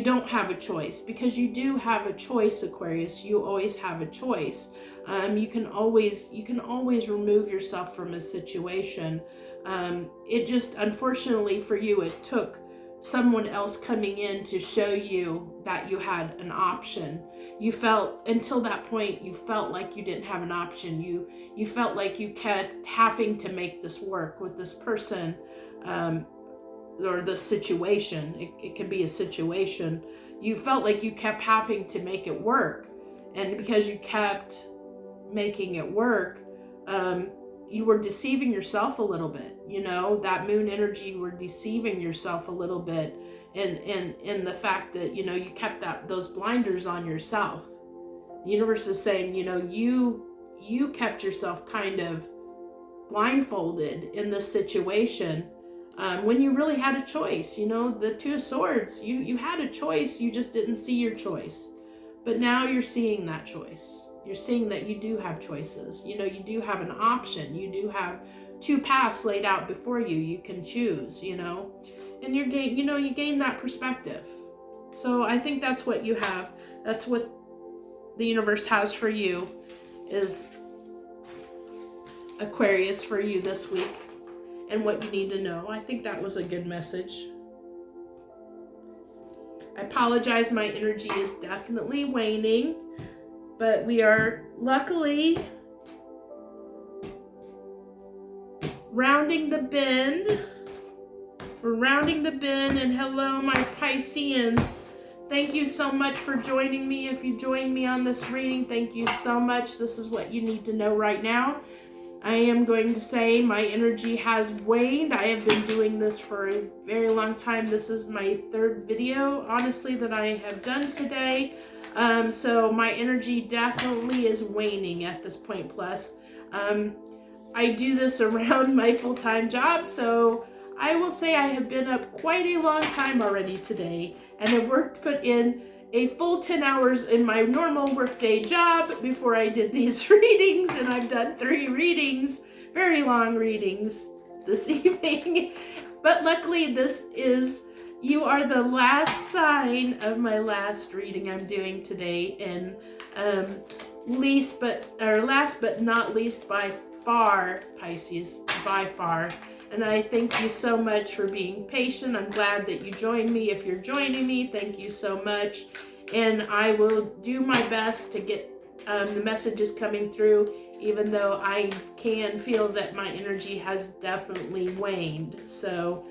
don't have a choice, because you do have a choice, Aquarius. You always have a choice. You can always remove yourself from a situation. It just, unfortunately for you, it took someone else coming in to show you that you had an option. You felt, until that point, you felt like you didn't have an option. You felt like you kept having to make this work with this person, or the situation. It could be a situation. You felt like you kept having to make it work. And because you kept making it work, you were deceiving yourself a little bit. That moon energy, you were deceiving yourself a little bit in the fact that, you kept those blinders on yourself. The universe is saying, you kept yourself kind of blindfolded in this situation, when you really had a choice. The 2 of Swords, you had a choice, you just didn't see your choice. But now you're seeing that choice. You're seeing that you do have choices. You do have an option. You do have 2 paths laid out before you. You can choose, and you gain that perspective. So I think that's what you have. That's what the universe has for you, is Aquarius, for you this week, and what you need to know. I think that was a good message. I apologize, my energy is definitely waning, but we are luckily rounding the bend. We're rounding the bend, and hello, my Pisceans. Thank you so much for joining me. If you joined me on this reading, thank you so much. This is what you need to know right now. I am going to say my energy has waned. I have been doing this for a very long time. This is my third video, honestly, that I have done today. So my energy definitely is waning at this point. Plus, I do this around my full-time job, so I will say I have been up quite a long time already today, and have put in a full 10 hours in my normal workday job before I did these readings, and I've done 3 readings, very long readings this evening. But luckily you are the last sign of my last reading I'm doing today, and last but not least by far, Pisces, by far. And I thank you so much for being patient. I'm glad that you joined me. If you're joining me, thank you so much. And I will do my best to get the messages coming through, even though I can feel that my energy has definitely waned. So,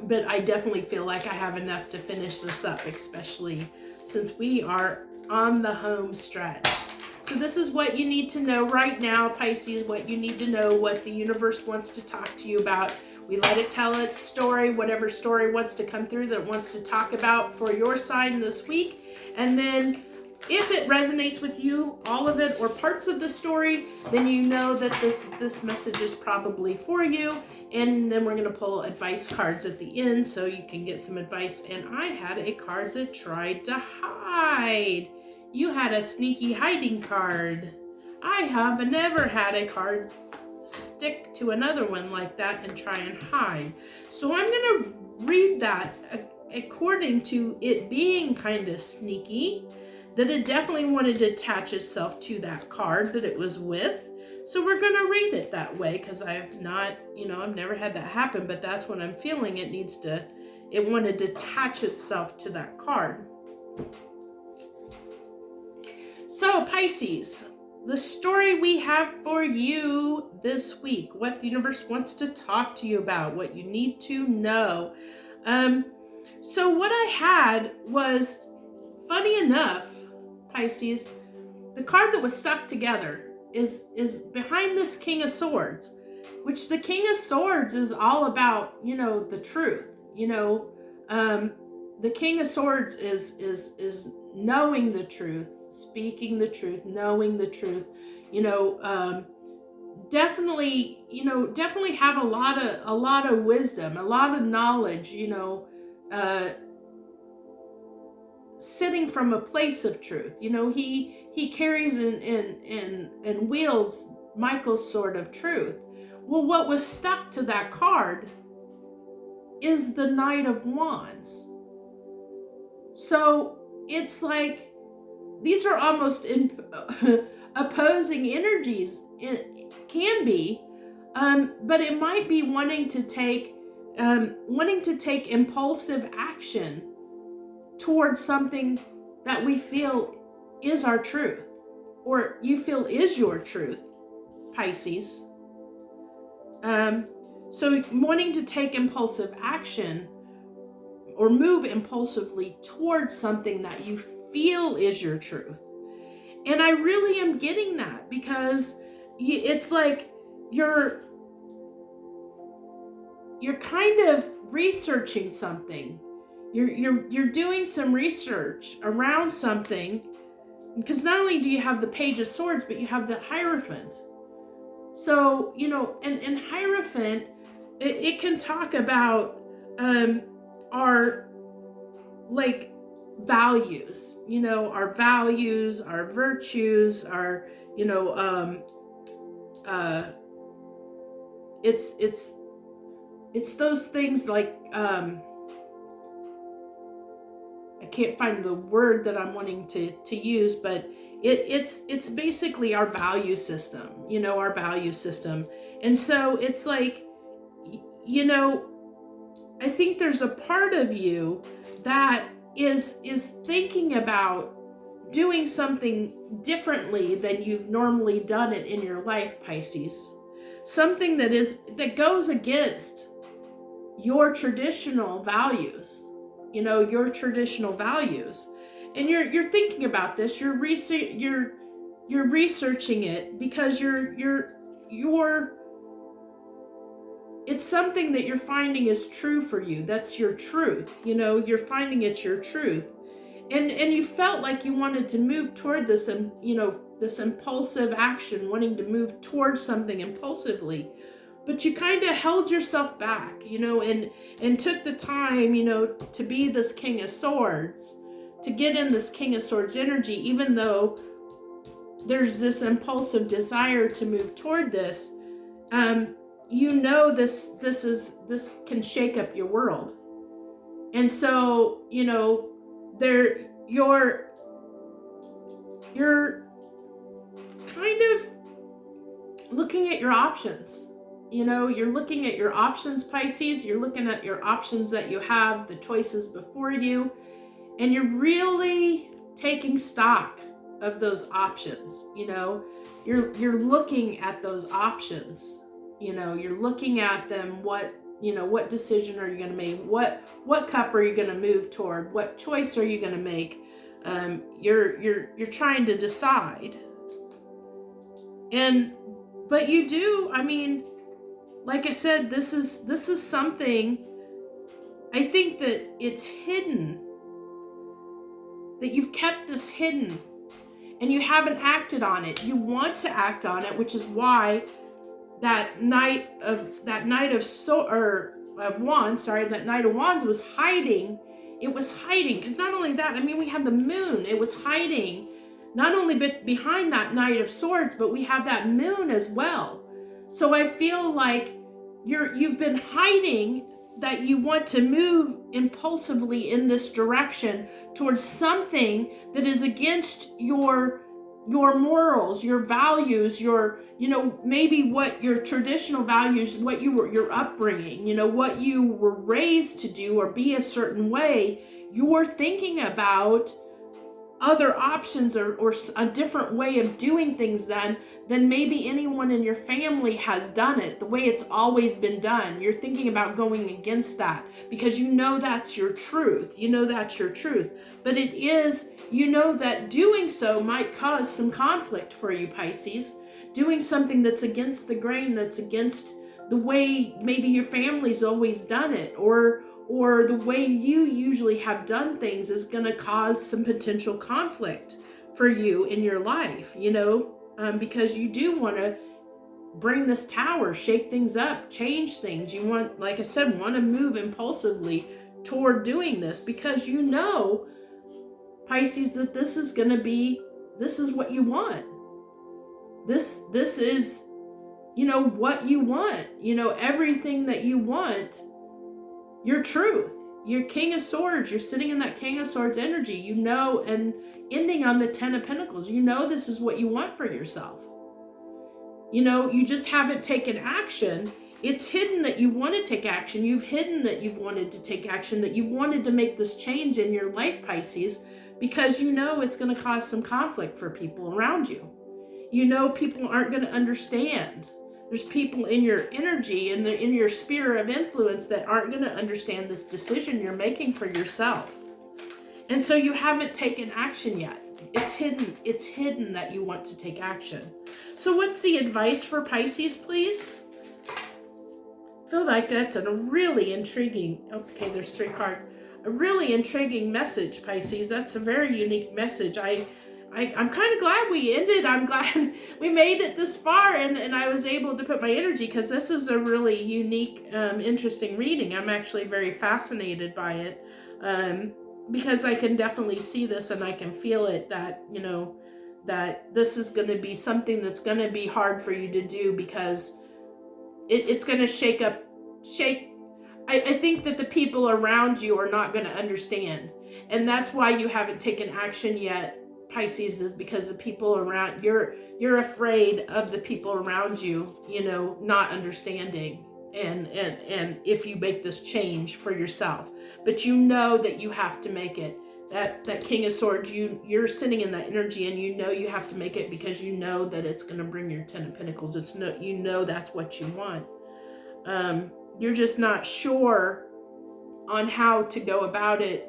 but I definitely feel like I have enough to finish this up, especially since we are on the home stretch. So this is what you need to know right now, Pisces, what you need to know, what the universe wants to talk to you about. We let it tell its story, whatever story wants to come through that it wants to talk about for your sign this week. And then if it resonates with you, all of it or parts of the story, then you know that this message is probably for you. And then we're going to pull advice cards at the end so you can get some advice. And I had a card that tried to hide. You had a sneaky hiding card. I have never had a card stick to another one like that and try and hide. So I'm going to read that according to it being kind of sneaky, that it definitely wanted to attach itself to that card that it was with. So we're going to read it that way because I've never had that happen, but that's what I'm feeling. It wanted to attach itself to that card. So Pisces, the story we have for you this week, what the universe wants to talk to you about, what you need to know. So what I had was, funny enough, Pisces, the card that was stuck together is behind this King of Swords, which the King of Swords is all about, the truth. The King of Swords is knowing the truth, speaking the truth, knowing the truth. Definitely have a lot of wisdom, a lot of knowledge. Sitting from a place of truth. He carries and wields Michael's sword of truth. Well, what was stuck to that card is the Knight of Wands. So it's like these are almost opposing energies. It can be, but it might be wanting to take impulsive action towards something that we feel is our truth, or you feel is your truth, Pisces. So wanting to take impulsive action or move impulsively towards something that you feel is your truth. And I really am getting that because it's like you're kind of researching something. You're doing some research around something, because not only do you have the Page of Swords, but you have the Hierophant. So, and Hierophant, it can talk about our values, our values, our virtues, our, it's those things like, I can't find the word that I'm wanting to use, but it's basically our value system, our value system. And so it's like, I think there's a part of you that is thinking about doing something differently than you've normally done it in your life, Pisces. Something that goes against your traditional values, your traditional values. And you're thinking about this, you're you're researching it because it's something that you're finding is true for you. That's your truth. You know, you're finding it's your truth. And you felt like you wanted to move toward this, and you know, this impulsive action, wanting to move towards something impulsively. But you kind of held yourself back, you know, and took the time, you know, to be this King of Swords, to get in this King of Swords energy, even though there's this impulsive desire to move toward this. You know, this can shake up your world. And so, you know, you're kind of looking at your options. You know, you're looking at your options, Pisces. You're looking at your options that you have, the choices before you, and you're really taking stock of those options. You know, you're looking at those options. You know, you're looking at them. What decision are you going to make? What cup are you going to move toward? What choice are you going to make? You're trying to decide. But you do, I mean, like I said, this is something, I think that it's hidden, that you've kept this hidden and you haven't acted on it. You want to act on it, which is why that Knight of Wands was hiding. It was hiding because not only that, I mean, we have the moon. It was hiding not only behind that Knight of Swords, but we have that moon as well. So I feel like you've been hiding that you want to move impulsively in this direction towards something that is against your morals, your values, maybe what your traditional values, what your upbringing, what you were raised to do or be a certain way. You're thinking about other options or a different way of doing things than maybe anyone in your family has done it, the way it's always been done. You're thinking about going against that because that's your truth. That's your truth. But it is, that doing so might cause some conflict for you, Pisces. Doing something that's against the grain, that's against the way maybe your family's always done it, or the way you usually have done things is going to cause some potential conflict for you in your life, because you do want to bring this tower, shake things up, change things. You want, like I said, want to move impulsively toward doing this because Pisces, that this is what you want. This is, what you want, everything that you want. Your truth, your King of Swords, you're sitting in that King of Swords energy, and ending on the 10 of Pentacles, this is what you want for yourself. You just haven't taken action. It's hidden that you want to take action. You've hidden that you've wanted to take action, that you've wanted to make this change in your life, Pisces, because it's going to cause some conflict for people around you. People aren't going to understand. There's people in your energy and in your sphere of influence that aren't going to understand this decision you're making for yourself. And so you haven't taken action yet. It's hidden. It's hidden that you want to take action. So what's the advice for Pisces, please? I feel like that's a really intriguing, okay, there's 3 cards. A really intriguing message, Pisces. That's a very unique message. I'm kind of glad we ended. I'm glad we made it this far and I was able to put my energy, because this is a really unique, interesting reading. I'm actually very fascinated by it because I can definitely see this and I can feel it that, that this is going to be something that's going to be hard for you to do because it's going to shake. I think that the people around you are not going to understand. And that's why you haven't taken action yet, Pisces, is because the people around you're afraid of the people around you, not understanding and if you make this change for yourself, but that you have to make it. That King of Swords, you're sitting in that energy and you have to make it because that it's going to bring your 10 of Pentacles. It's that's what you want. You're just not sure on how to go about it.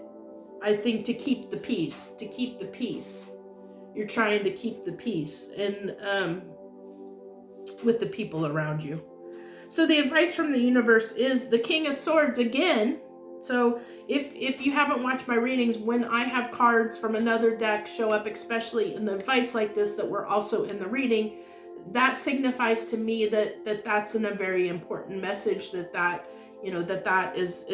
I think to keep the peace, you're trying to keep the peace and with the people around you. So the advice from the universe is the King of Swords again. So if you haven't watched my readings, when I have cards from another deck show up, especially in the advice like this that were also in the reading, that signifies to me that that's in a very important message, that is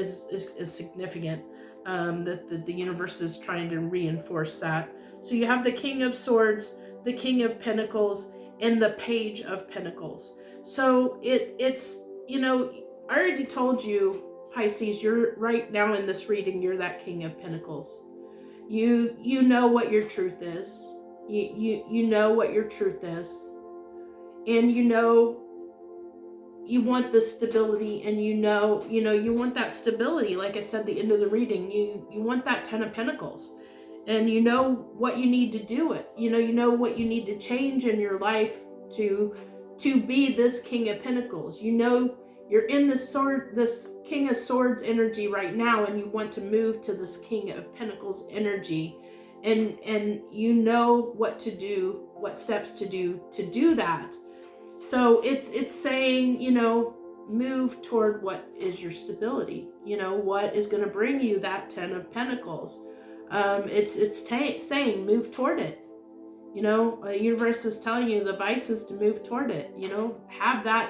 significant, that the universe is trying to reinforce that. So you have the King of Swords, the King of Pentacles, and the Page of Pentacles. So it's, I already told you, Pisces, you're right now in this reading, you're that King of Pentacles. You know what your truth is. You know what your truth is. And you want the stability, and you want that stability. Like I said at the end of the reading, you want that 10 of Pentacles. And you know what you need to do it. You know what you need to change in your life to be this King of Pentacles. You're in this King of Swords energy right now, and you want to move to this King of Pentacles energy, and you know what to do, what steps to do that. So it's saying, move toward what is your stability, what is going to bring you that 10 of Pentacles. It's saying move toward it. The universe is telling you the advice is to move toward it. Have that,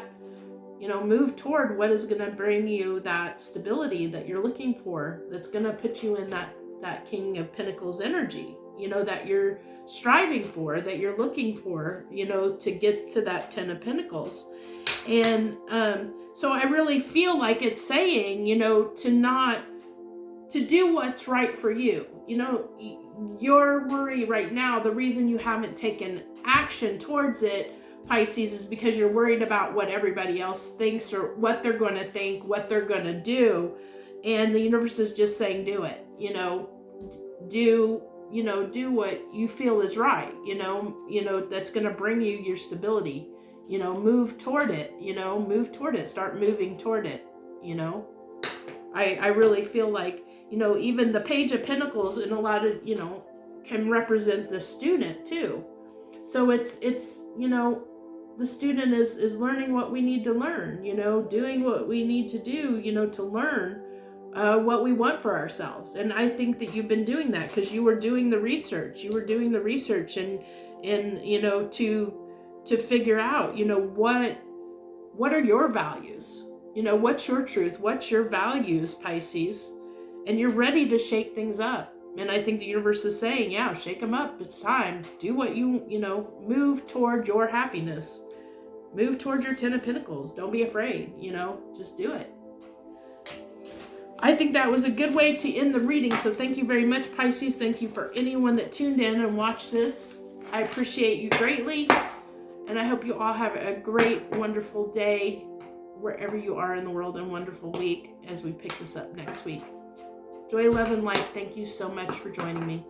move toward what is going to bring you that stability that you're looking for, that's going to put you in that King of Pentacles energy, that you're striving for, that you're looking for, to get to that 10 of Pentacles. And so I really feel like it's saying, to do what's right for you. Your worry right now, the reason you haven't taken action towards it, Pisces, is because you're worried about what everybody else thinks, or what they're going to think, what they're going to do. And the universe is just saying, do it, do what you feel is right, that's going to bring you your stability, move toward it, start moving toward it. I really feel like, even the Page of Pentacles in a lot of, can represent the student too. So it's the student is learning what we need to learn, doing what we need to do, to learn what we want for ourselves. And I think that you've been doing that because you were doing the research. And to figure out, what are your values? What's your truth? What's your values, Pisces? And you're ready to shake things up. And I think the universe is saying, yeah, shake them up. It's time. Do what move toward your happiness. Move toward your 10 of Pentacles. Don't be afraid, just do it. I think that was a good way to end the reading. So thank you very much, Pisces. Thank you for anyone that tuned in and watched this. I appreciate you greatly. And I hope you all have a great, wonderful day wherever you are in the world, and wonderful week as we pick this up next week. Joy, love, and light. Thank you so much for joining me.